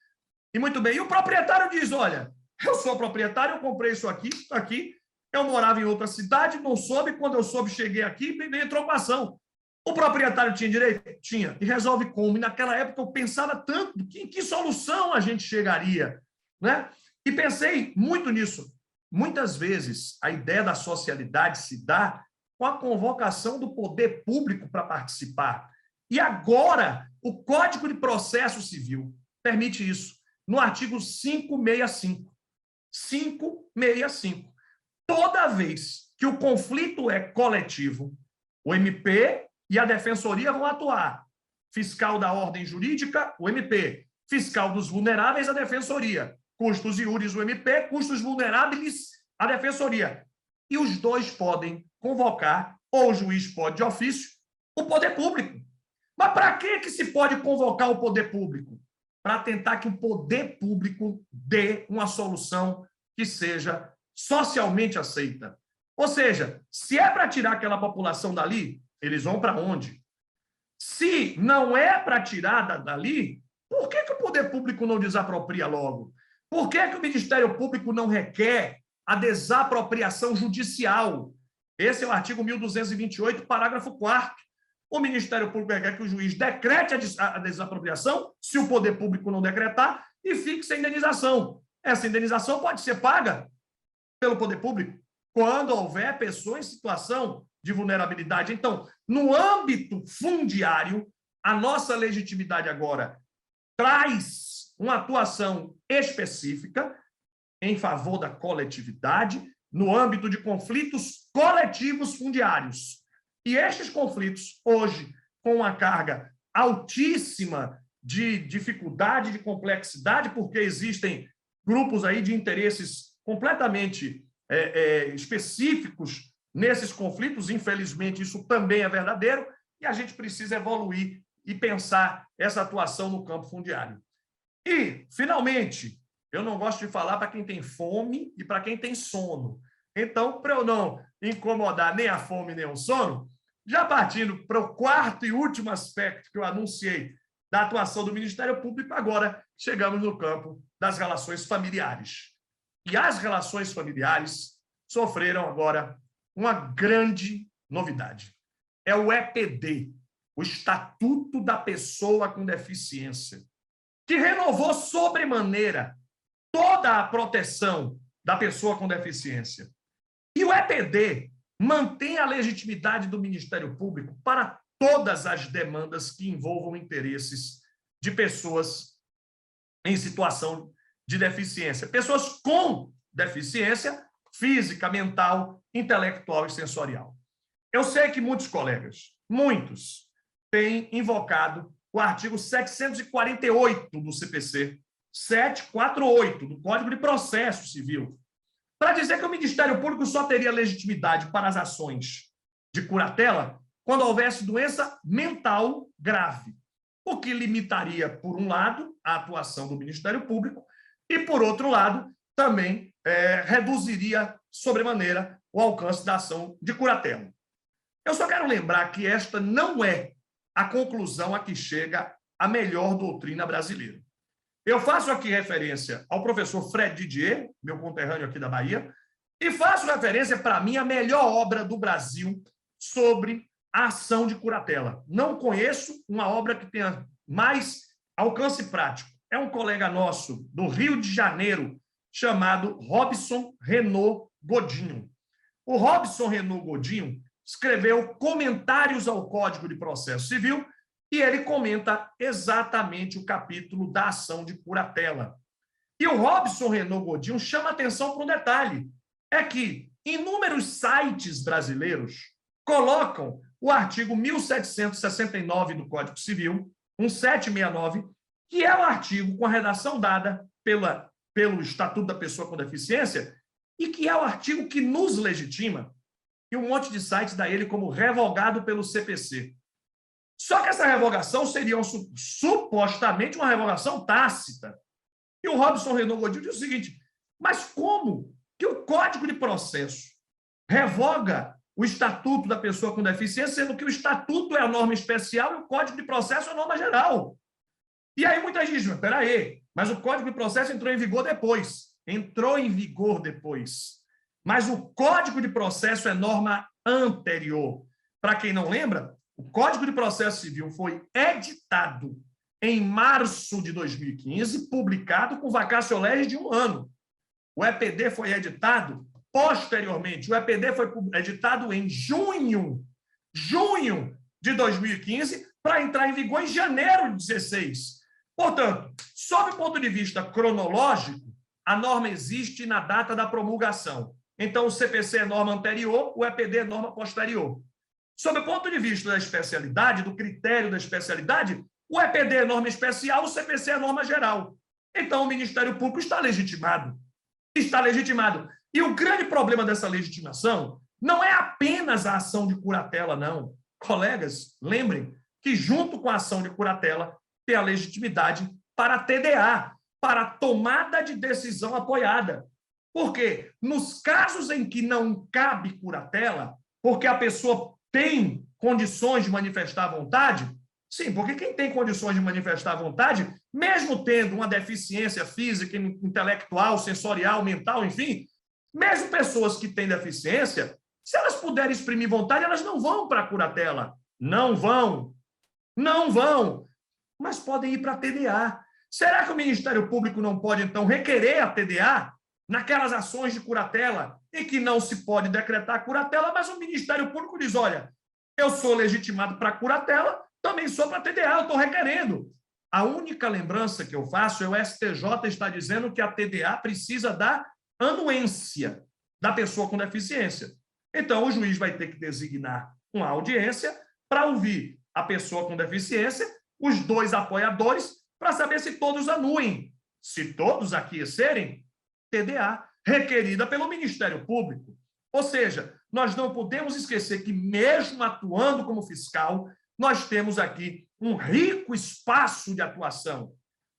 E muito bem. E o proprietário diz, olha, eu sou proprietário, eu comprei isso aqui, eu morava em outra cidade, não soube, quando eu soube, cheguei aqui e entrou com a ação. O proprietário tinha direito? Tinha. E resolve como? E naquela época eu pensava tanto em que solução a gente chegaria, né? E pensei muito nisso. Muitas vezes a ideia da socialidade se dá com a convocação do poder público para participar. E agora o Código de Processo Civil permite isso, no artigo 565. 565. Toda vez que o conflito é coletivo, o MP e a Defensoria vão atuar. Fiscal da ordem jurídica, o MP. Fiscal dos vulneráveis, a Defensoria. custos iuris, o MP, custos vulneráveis, a defensoria. E os dois podem convocar, ou o juiz pode de ofício, o poder público. Mas para que se pode convocar o poder público? Para tentar que o poder público dê uma solução que seja socialmente aceita. Ou seja, se é para tirar aquela população dali, eles vão para onde? Se não é para tirar dali, por que o poder público não desapropria logo? Por que o Ministério Público não requer a desapropriação judicial? Esse é o artigo 1228, parágrafo 4º. O Ministério Público requer que o juiz decrete a desapropriação, se o poder público não decretar, e fixe a indenização. Essa indenização pode ser paga pelo poder público quando houver pessoa em situação de vulnerabilidade. Então, no âmbito fundiário, a nossa legitimidade agora traz uma atuação específica em favor da coletividade no âmbito de conflitos coletivos fundiários. E estes conflitos, hoje, com uma carga altíssima de dificuldade, de complexidade, porque existem grupos aí de interesses completamente específicos nesses conflitos, infelizmente isso também é verdadeiro, e a gente precisa evoluir e pensar essa atuação no campo fundiário. E, finalmente, eu não gosto de falar para quem tem fome e para quem tem sono. Então, para eu não incomodar nem a fome nem o sono, já partindo para o quarto e último aspecto que eu anunciei da atuação do Ministério Público, agora chegamos no campo das relações familiares. E as relações familiares sofreram agora uma grande novidade. É o EPD, o Estatuto da Pessoa com Deficiência, que renovou sobremaneira toda a proteção da pessoa com deficiência. E o EPD mantém a legitimidade do Ministério Público para todas as demandas que envolvam interesses de pessoas em situação de deficiência. Pessoas com deficiência física, mental, intelectual e sensorial. Eu sei que muitos colegas, muitos, têm invocado o artigo 748 do CPC, 748 do Código de Processo Civil, para dizer que o Ministério Público só teria legitimidade para as ações de curatela quando houvesse doença mental grave, o que limitaria, por um lado, a atuação do Ministério Público e, por outro lado, também reduziria sobremaneira o alcance da ação de curatela. Eu só quero lembrar que esta não é a conclusão a que chega a melhor doutrina brasileira. Eu faço aqui referência ao professor Fred Didier, meu conterrâneo aqui da Bahia, e faço referência, para mim, à melhor obra do Brasil sobre a ação de curatela. Não conheço uma obra que tenha mais alcance prático. É um colega nosso do Rio de Janeiro, chamado Robson Renaud Godinho. O Robson Renaud Godinho escreveu comentários ao Código de Processo Civil e ele comenta exatamente o capítulo da ação de curatela. E o Robson Renaud Godinho chama atenção para um detalhe, é que inúmeros sites brasileiros colocam o artigo 1769 do Código Civil, 1769, que é o artigo com a redação dada pelo Estatuto da Pessoa com Deficiência e que é o artigo que nos legitima, e um monte de sites dá ele como revogado pelo CPC. Só que essa revogação seria supostamente uma revogação tácita. E o Robson Renaud Godinho diz o seguinte, mas como que o Código de Processo revoga o Estatuto da Pessoa com Deficiência, sendo que o Estatuto é a norma especial e o Código de Processo é a norma geral? E aí muita gente diz, espera aí, mas o Código de Processo entrou em vigor depois. Mas o Código de Processo é norma anterior. Para quem não lembra, o Código de Processo Civil foi editado em março de 2015, publicado com vacatio legis de 1 ano. O EPD foi editado posteriormente. O EPD foi editado em junho de 2015, para entrar em vigor em janeiro de 2016. Portanto, sob o ponto de vista cronológico, a norma existe na data da promulgação. Então, o CPC é norma anterior, o EPD é norma posterior. Sob o ponto de vista da especialidade, do critério da especialidade, o EPD é norma especial, o CPC é norma geral. então o Ministério Público está legitimado. Está legitimado. E o grande problema dessa legitimação não é apenas a ação de curatela, não. Colegas, lembrem que junto com a ação de curatela tem a legitimidade para a TDA, para a tomada de decisão apoiada. Porque nos casos em que não cabe curatela, porque a pessoa tem condições de manifestar a vontade, sim, porque quem tem condições de manifestar a vontade, mesmo tendo uma deficiência física, intelectual, sensorial, mental, enfim, mesmo pessoas que têm deficiência, se elas puderem exprimir vontade, elas não vão para a curatela. Não vão. Não vão. Mas podem ir para a TDA. Será que o Ministério Público não pode, então, requerer a TDA naquelas ações de curatela em que não se pode decretar curatela, mas o Ministério Público diz, olha, eu sou legitimado para curatela, também sou para TDA, eu estou requerendo. A única lembrança que eu faço é o STJ está dizendo que a TDA precisa da anuência da pessoa com deficiência. Então, o juiz vai ter que designar uma audiência para ouvir a pessoa com deficiência, os dois apoiadores, para saber se todos anuem. Se todos aquecerem, TDA, requerida pelo Ministério Público. Ou seja, nós não podemos esquecer que, mesmo atuando como fiscal, nós temos aqui um rico espaço de atuação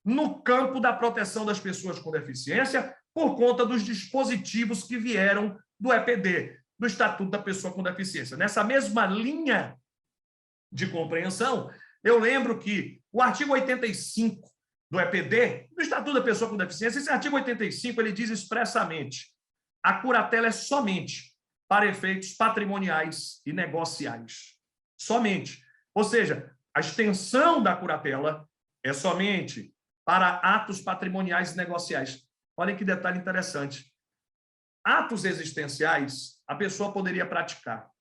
no campo da proteção das pessoas com deficiência por conta dos dispositivos que vieram do EPD, do Estatuto da Pessoa com Deficiência. Nessa mesma linha de compreensão, eu lembro que o artigo 85 do EPD, do Estatuto da Pessoa com Deficiência, esse artigo 85, ele diz expressamente: a curatela é somente para efeitos patrimoniais e negociais. Somente. Ou seja, a extensão da curatela é somente para atos patrimoniais e negociais. Olhem que detalhe interessante. Atos existenciais, a pessoa poderia praticar.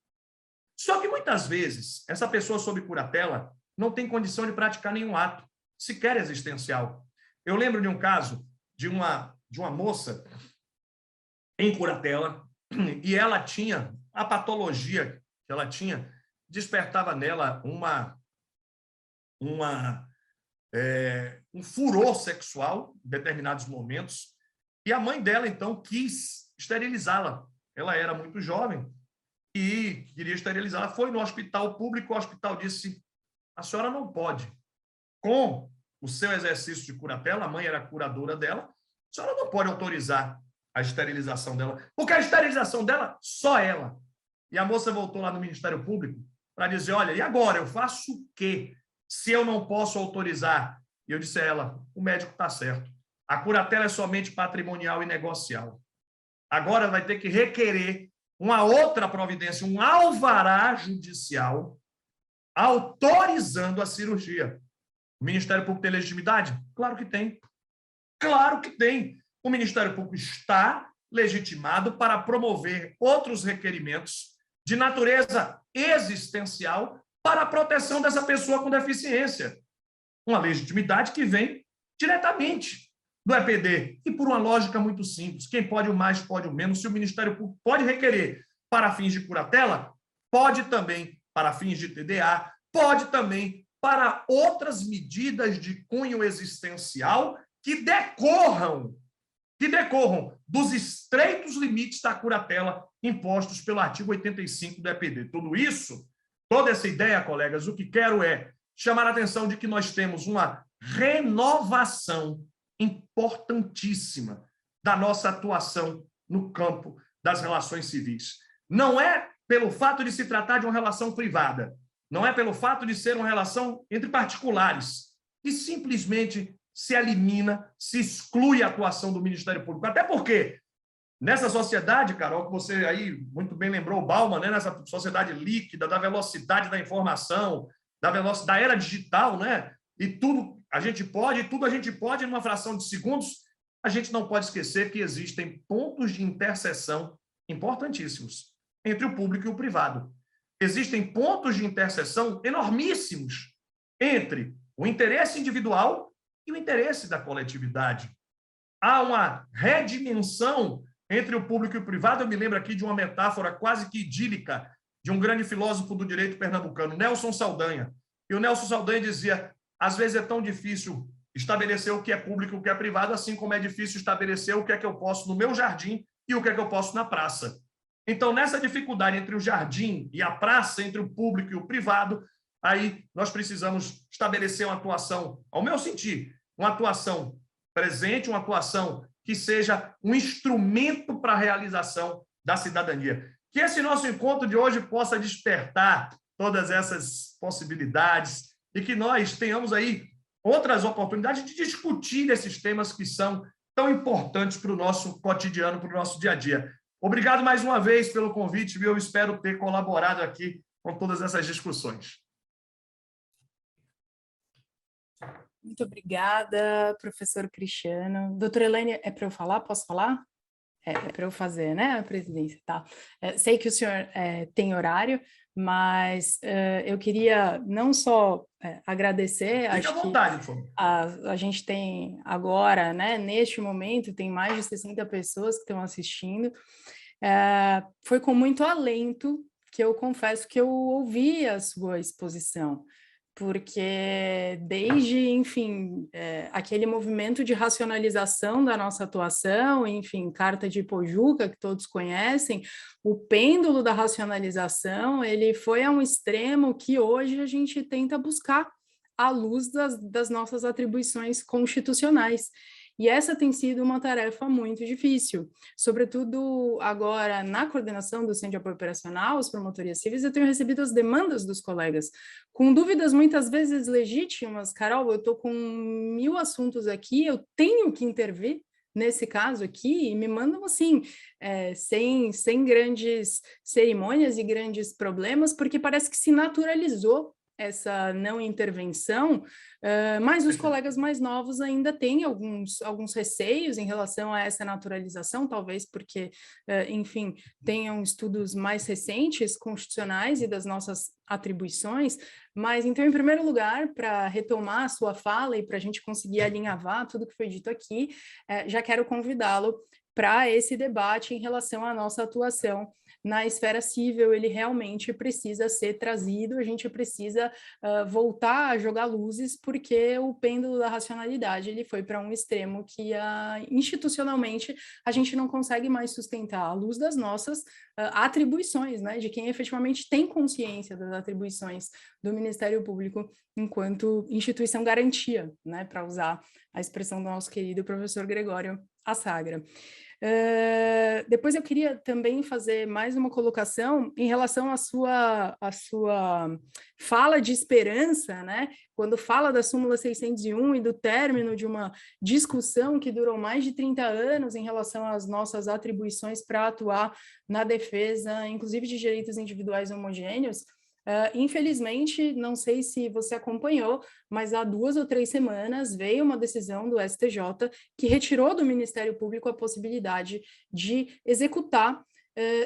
Só que, muitas vezes, essa pessoa sob curatela não tem condição de praticar nenhum ato, sequer existencial. Eu lembro de um caso de uma moça em curatela, e ela tinha, a patologia que ela tinha, despertava nela um furor sexual em determinados momentos, e a mãe dela, então, quis esterilizá-la. Ela era muito jovem e queria esterilizá-la. Foi no hospital público, o hospital disse: a senhora não pode. Com o seu exercício de curatela, a mãe era a curadora dela, a senhora não pode autorizar a esterilização dela, porque a esterilização dela, só ela. E a moça voltou lá no Ministério Público para dizer: olha, e agora, eu faço o quê se eu não posso autorizar? E eu disse a ela: o médico está certo. A curatela é somente patrimonial e negocial. Agora vai ter que requerer uma outra providência, um alvará judicial autorizando a cirurgia. O Ministério Público tem legitimidade? Claro que tem. Claro que tem. O Ministério Público está legitimado para promover outros requerimentos de natureza existencial para a proteção dessa pessoa com deficiência. Uma legitimidade que vem diretamente do EPD. E por uma lógica muito simples: quem pode o mais, pode o menos. Se o Ministério Público pode requerer para fins de curatela, pode também para fins de TDA, pode também para outras medidas de cunho existencial que decorram dos estreitos limites da curatela impostos pelo artigo 85 do EPD. Tudo isso, toda essa ideia, colegas, o que quero é chamar a atenção de que nós temos uma renovação importantíssima da nossa atuação no campo das relações civis. Não é pelo fato de se tratar de uma relação privada, não é pelo fato de ser uma relação entre particulares, que simplesmente se elimina, se exclui a atuação do Ministério Público. Até porque, nessa sociedade, Carol, que você aí muito bem lembrou, Bauman, né? Nessa sociedade líquida, da velocidade da informação, da era digital, né? E tudo a gente pode, numa fração de segundos, a gente não pode esquecer que existem pontos de interseção importantíssimos entre o público e o privado. Existem pontos de interseção enormíssimos entre o interesse individual e o interesse da coletividade. Há uma redimensão entre o público e o privado. Eu me lembro aqui de uma metáfora quase que idílica de um grande filósofo do direito pernambucano, Nelson Saldanha. E o Nelson Saldanha dizia: às vezes é tão difícil estabelecer o que é público e o que é privado, assim como é difícil estabelecer o que é que eu posso no meu jardim e o que é que eu posso na praça. Então, nessa dificuldade entre o jardim e a praça, entre o público e o privado, aí nós precisamos estabelecer uma atuação, ao meu sentir, uma atuação presente, uma atuação que seja um instrumento para a realização da cidadania. Que esse nosso encontro de hoje possa despertar todas essas possibilidades e que nós tenhamos aí outras oportunidades de discutir esses temas que são tão importantes para o nosso cotidiano, para o nosso dia a dia. Obrigado mais uma vez pelo convite, viu? Eu espero ter colaborado aqui com todas essas discussões. Muito obrigada, professor Cristiano. Doutora Elaine, é para eu falar? Posso falar? É para eu fazer, né, a presidência, tá? Sei que o senhor tem horário, mas eu queria não só agradecer... Fique à vontade, por favor. A gente tem agora, né, neste momento, tem mais de 60 pessoas que estão assistindo. Foi com muito alento que eu confesso que eu ouvi a sua exposição, porque desde, enfim, aquele movimento de racionalização da nossa atuação, enfim, Carta de Pojuca, que todos conhecem, o pêndulo da racionalização, ele foi a um extremo que hoje a gente tenta buscar à luz das nossas atribuições constitucionais. E essa tem sido uma tarefa muito difícil, sobretudo agora na coordenação do Centro de Apoio Operacional, as promotorias civis, eu tenho recebido as demandas dos colegas, com dúvidas muitas vezes legítimas. Carol, eu estou com 1000 assuntos aqui, eu tenho que intervir nesse caso aqui, e me mandam assim, sem grandes cerimônias e grandes problemas, porque parece que se naturalizou essa não intervenção, mas os colegas mais novos ainda têm alguns receios em relação a essa naturalização, talvez porque, enfim, tenham estudos mais recentes, constitucionais e das nossas atribuições. Mas, então, em primeiro lugar, para retomar a sua fala e para a gente conseguir alinhavar tudo que foi dito aqui, já quero convidá-lo para esse debate em relação à nossa atuação na esfera civil. Ele realmente precisa ser trazido, a gente precisa voltar a jogar luzes, porque o pêndulo da racionalidade ele foi para um extremo que institucionalmente a gente não consegue mais sustentar à luz das nossas atribuições, né, de quem efetivamente tem consciência das atribuições do Ministério Público enquanto instituição garantia, né, para usar a expressão do nosso querido professor Gregório Assagra. Depois eu queria também fazer mais uma colocação em relação à sua fala de esperança, né? Quando fala da súmula 601 e do término de uma discussão que durou mais de 30 anos em relação às nossas atribuições para atuar na defesa, inclusive de direitos individuais homogêneos. Infelizmente, não sei se você acompanhou, mas há 2 ou 3 semanas veio uma decisão do STJ que retirou do Ministério Público a possibilidade de executar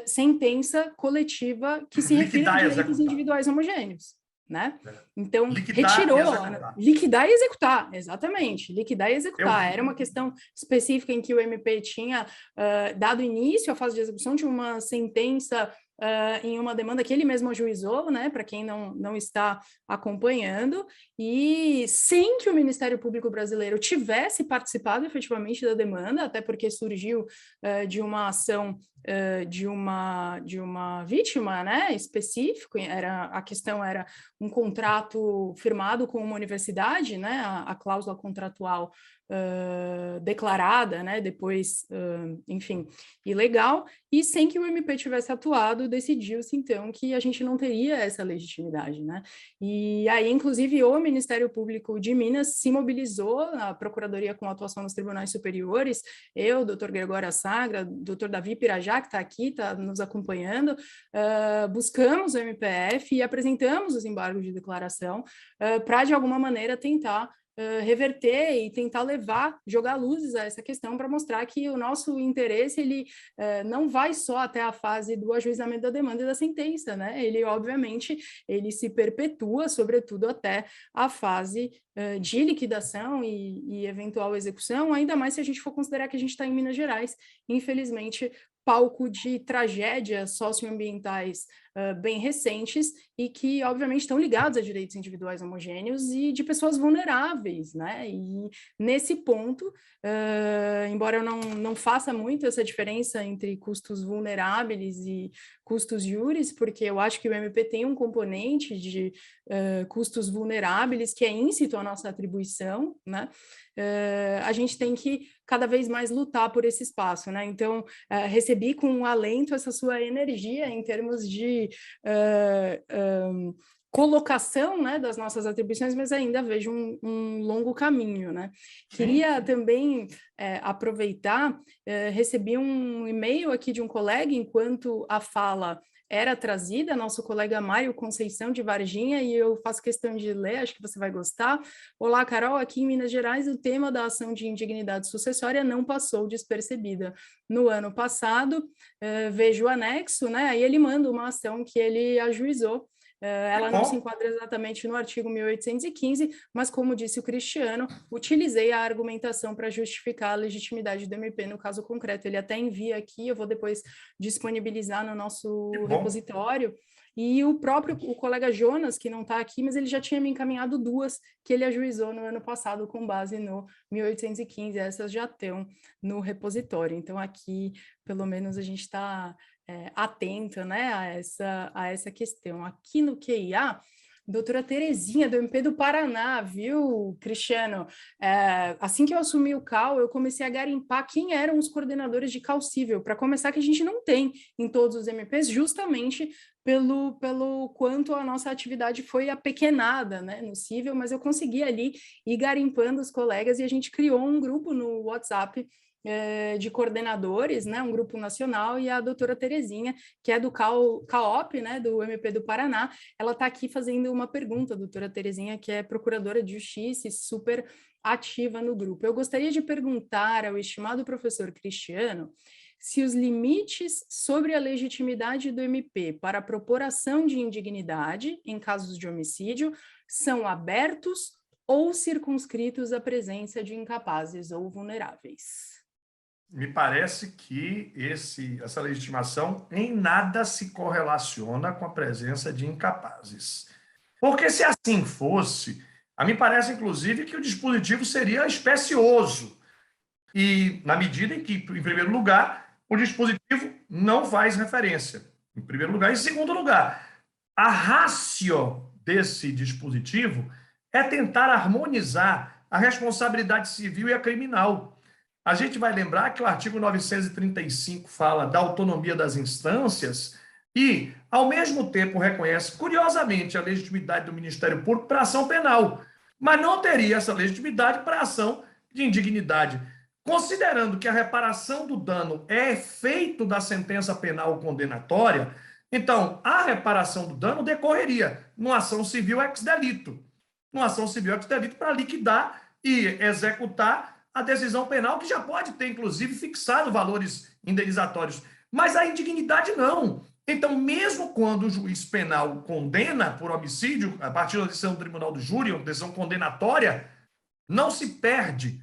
sentença coletiva que se refere a direitos individuais homogêneos, né? Então, retirou, liquidar e executar, exatamente, liquidar e executar. Era uma questão específica em que o MP tinha dado início à fase de execução de uma sentença em uma demanda que ele mesmo ajuizou, né, para quem não está acompanhando, e sem que o Ministério Público brasileiro tivesse participado efetivamente da demanda, até porque surgiu de uma ação de uma vítima, né, específico. A questão era um contrato firmado com uma universidade, né, a cláusula contratual declarada, né, depois, enfim, ilegal, e sem que o MP tivesse atuado, decidiu-se, então, que a gente não teria essa legitimidade, né, e aí, inclusive, o Ministério Público de Minas se mobilizou, a Procuradoria com atuação nos tribunais superiores, eu, doutor Gregório Assagra, doutor Davi Pirajá, que está aqui, está nos acompanhando, buscamos o MPF e apresentamos os embargos de declaração para, de alguma maneira, tentar reverter e tentar jogar luzes a essa questão, para mostrar que o nosso interesse ele não vai só até a fase do ajuizamento da demanda e da sentença, né? Ele, obviamente, ele se perpetua, sobretudo, até a fase de liquidação e eventual execução, ainda mais se a gente for considerar que a gente está em Minas Gerais. Infelizmente, palco de tragédias socioambientais bem recentes e que, obviamente, estão ligados a direitos individuais homogêneos e de pessoas vulneráveis, né? E nesse ponto, embora eu não faça muito essa diferença entre custos vulneráveis e custos juris, porque eu acho que o MP tem um componente de custos vulneráveis que é íncito à nossa atribuição, né? A gente tem que cada vez mais lutar por esse espaço, né? Então, recebi com alento essa sua energia em termos de colocação, né, das nossas atribuições, mas ainda vejo um longo caminho, né? Queria também aproveitar, recebi um e-mail aqui de um colega, enquanto a fala era trazida, nosso colega Mário Conceição de Varginha, e eu faço questão de ler, acho que você vai gostar. Olá, Carol, aqui em Minas Gerais o tema da ação de indignidade sucessória não passou despercebida. No ano passado, vejo o anexo, né, aí ele manda uma ação que ele ajuizou. Ela não se enquadra exatamente no artigo 1815, mas, como disse o Cristiano, utilizei a argumentação para justificar a legitimidade do MP no caso concreto. Ele até envia aqui, eu vou depois disponibilizar no nosso repositório. E o colega Jonas, que não está aqui, mas ele já tinha me encaminhado duas que ele ajuizou no ano passado com base no 1815, essas já estão no repositório. Então, aqui, pelo menos, a gente está atenta, né, a essa questão. Aqui no QIA, doutora Terezinha, do MP do Paraná, viu, Cristiano? Assim que eu assumi o CAL, eu comecei a garimpar quem eram os coordenadores de CAL Cível, para começar que a gente não tem em todos os MPs, justamente pelo quanto a nossa atividade foi apequenada, né, no Cível, mas eu consegui ali ir garimpando os colegas e a gente criou um grupo no WhatsApp de coordenadores, né, um grupo nacional, e a doutora Terezinha, que é do CAOP, né, do MP do Paraná, ela está aqui fazendo uma pergunta, a doutora Terezinha, que é procuradora de justiça e super ativa no grupo. Eu gostaria de perguntar ao estimado professor Cristiano se os limites sobre a legitimidade do MP para a propor ação de indignidade em casos de homicídio são abertos ou circunscritos à presença de incapazes ou vulneráveis. Me parece que essa legitimação em nada se correlaciona com a presença de incapazes. Porque se assim fosse, a mim parece, inclusive, que o dispositivo seria especioso. E na medida em que, em primeiro lugar, o dispositivo não faz referência. Em primeiro lugar. Em segundo lugar, a ratio desse dispositivo é tentar harmonizar a responsabilidade civil e a criminal. A gente vai lembrar que o artigo 935 fala da autonomia das instâncias e, ao mesmo tempo, reconhece, curiosamente, a legitimidade do Ministério Público para ação penal, mas não teria essa legitimidade para ação de indignidade. Considerando que a reparação do dano é efeito da sentença penal condenatória, então a reparação do dano decorreria numa ação civil ex delito. Numa ação civil ex delito para liquidar e executar a decisão penal, que já pode ter, inclusive, fixado valores indenizatórios. Mas a indignidade não. Então, mesmo quando o juiz penal condena por homicídio, a partir da decisão do tribunal do júri, uma decisão condenatória, não se perde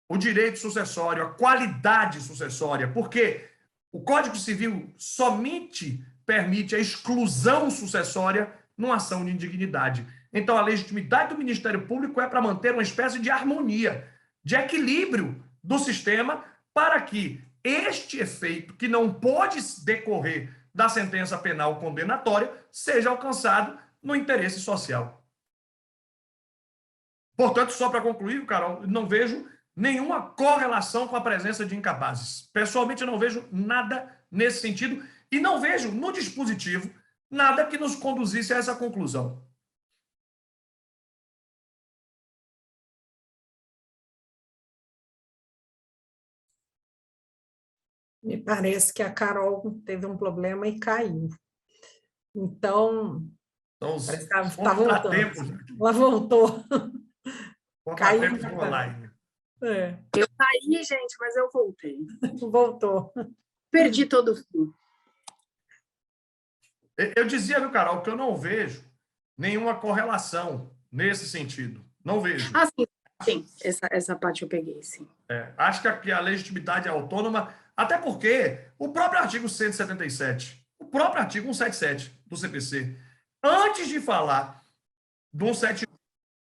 o direito sucessório, a qualidade sucessória, porque o Código Civil somente permite a exclusão sucessória numa ação de indignidade. Então, a legitimidade do Ministério Público é para manter uma espécie de harmonia, de equilíbrio do sistema, para que este efeito, que não pode decorrer da sentença penal condenatória, seja alcançado no interesse social. Portanto, só para concluir, Carol, não vejo nenhuma correlação com a presença de incapazes. Pessoalmente, eu não vejo nada nesse sentido e não vejo no dispositivo nada que nos conduzisse a essa conclusão. Me parece que a Carol teve um problema e caiu. Então, parece que ela está voltando. Ela voltou. Caiu online. Eu caí, gente, mas eu voltei. Voltou. Perdi todo o fio. Eu dizia, viu, Carol, que eu não vejo nenhuma correlação nesse sentido. Não vejo. Ah, sim. Essa parte eu peguei, sim. Acho que a legitimidade é autônoma, Até porque o próprio artigo 177, o próprio artigo 177 do CPC, antes de falar do 171,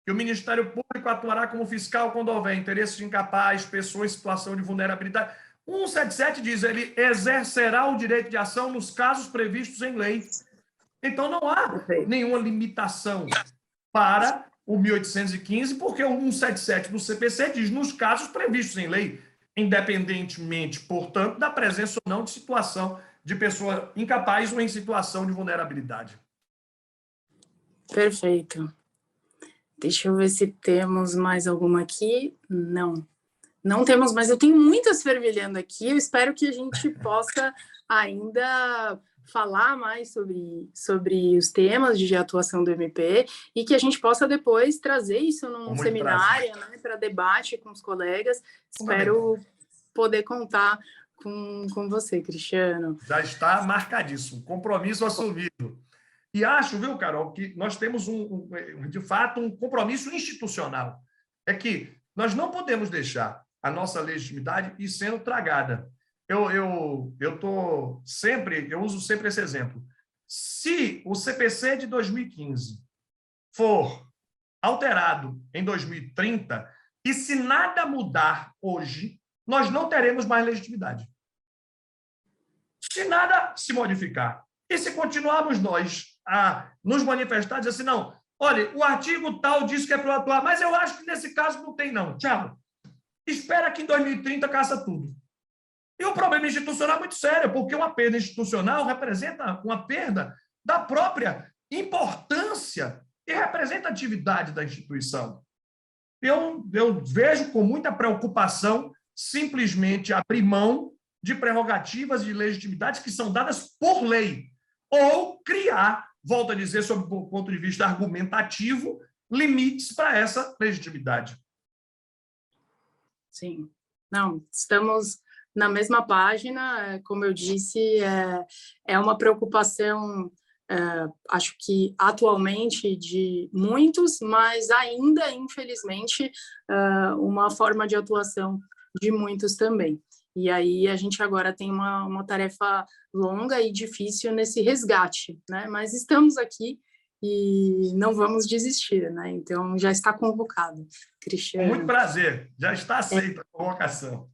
que o Ministério Público atuará como fiscal quando houver interesse de incapaz, pessoa em situação de vulnerabilidade. O 177 diz, ele exercerá o direito de ação nos casos previstos em lei. Então, não há nenhuma limitação para o 1815, porque o 177 do CPC diz nos casos previstos em lei, independentemente, portanto, da presença ou não de situação de pessoa incapaz ou em situação de vulnerabilidade. Perfeito. Deixa eu ver se temos mais alguma aqui. Não temos, mas eu tenho muitas fervilhando aqui. Eu espero que a gente possa ainda falar mais sobre os temas de atuação do MP e que a gente possa depois trazer isso num seminário, né, para debate com os colegas. Espero poder contar com você, Cristiano. Já está marcadíssimo, compromisso assumido. E acho, viu, Carol, que nós temos, de fato, um compromisso institucional. É que nós não podemos deixar a nossa legitimidade ir sendo tragada. Eu uso sempre esse exemplo. Se o CPC de 2015 for alterado em 2030, e se nada mudar hoje, nós não teremos mais legitimidade. Se nada se modificar. E se continuarmos nós a nos manifestar, dizer assim, não, olha, o artigo tal diz que é para atuar, mas eu acho que nesse caso não tem, não. Tchau. Espera que em 2030 caça tudo. E o problema institucional é muito sério, porque uma perda institucional representa uma perda da própria importância e representatividade da instituição. Eu vejo com muita preocupação simplesmente abrir mão de prerrogativas de legitimidades que são dadas por lei, ou criar, volto a dizer, sob o ponto de vista argumentativo, limites para essa legitimidade. Sim. Não, estamos na mesma página, como eu disse, é uma preocupação, acho que atualmente de muitos, mas ainda, infelizmente, uma forma de atuação de muitos também. E aí a gente agora tem uma tarefa longa e difícil nesse resgate, né? Mas estamos aqui e não vamos desistir, né? Então já está convocado, Cristiano. Com muito prazer, já está aceita a convocação.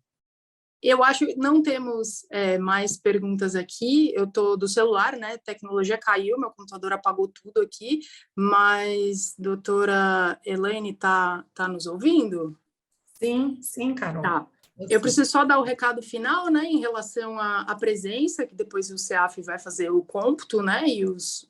Eu acho que não temos mais perguntas aqui. Eu estou do celular, né? Tecnologia caiu, meu computador apagou tudo aqui, mas doutora Elaine está nos ouvindo? Sim, Carol. Tá. Eu preciso só dar o recado final, né, em relação à presença, que depois o CEAF vai fazer o cômputo, né, e os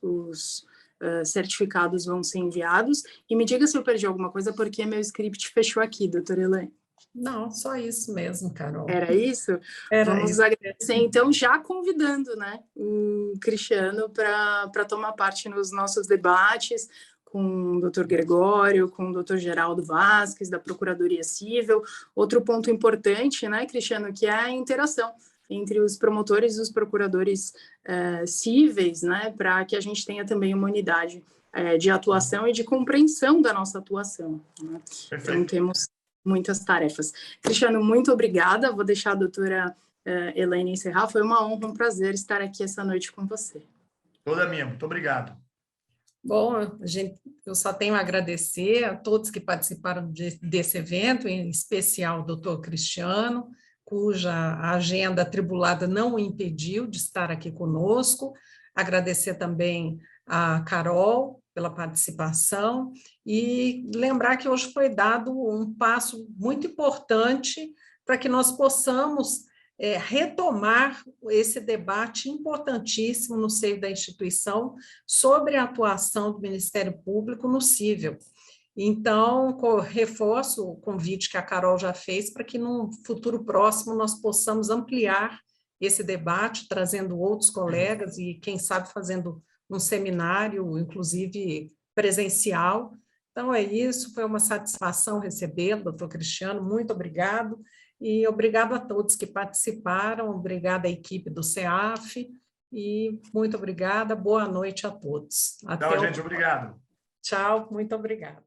certificados vão ser enviados. E me diga se eu perdi alguma coisa, porque meu script fechou aqui, doutora Elaine. Não, só isso mesmo, Carol. Era isso? Vamos agradecer, então, já convidando, né, o Cristiano para tomar parte nos nossos debates, com o doutor Gregório, com o doutor Geraldo Vasques, da Procuradoria Civil. Outro ponto importante, né, Cristiano, que é a interação entre os promotores e os procuradores cíveis, né, para que a gente tenha também uma unidade de atuação e de compreensão da nossa atuação, né? Então, temos muitas tarefas. Cristiano, muito obrigada. Vou deixar a doutora Elaine encerrar. Foi uma honra, um prazer estar aqui essa noite com você. Toda minha. Muito obrigado. Bom, eu só tenho a agradecer a todos que participaram desse evento, em especial o doutor Cristiano, cuja agenda atribulada não o impediu de estar aqui conosco. Agradecer também a Carol pela participação e lembrar que hoje foi dado um passo muito importante para que nós possamos retomar esse debate importantíssimo no seio da instituição sobre a atuação do Ministério Público no cível. Então, reforço o convite que a Carol já fez para que no futuro próximo nós possamos ampliar esse debate, trazendo outros colegas e, quem sabe, fazendo um seminário, inclusive presencial. Então, é isso, foi uma satisfação recebê-lo, doutor Cristiano, muito obrigado. E obrigado a todos que participaram, obrigada à equipe do CEAF e muito obrigada, boa noite a todos. Tchau, gente, obrigado. Tchau, muito obrigada.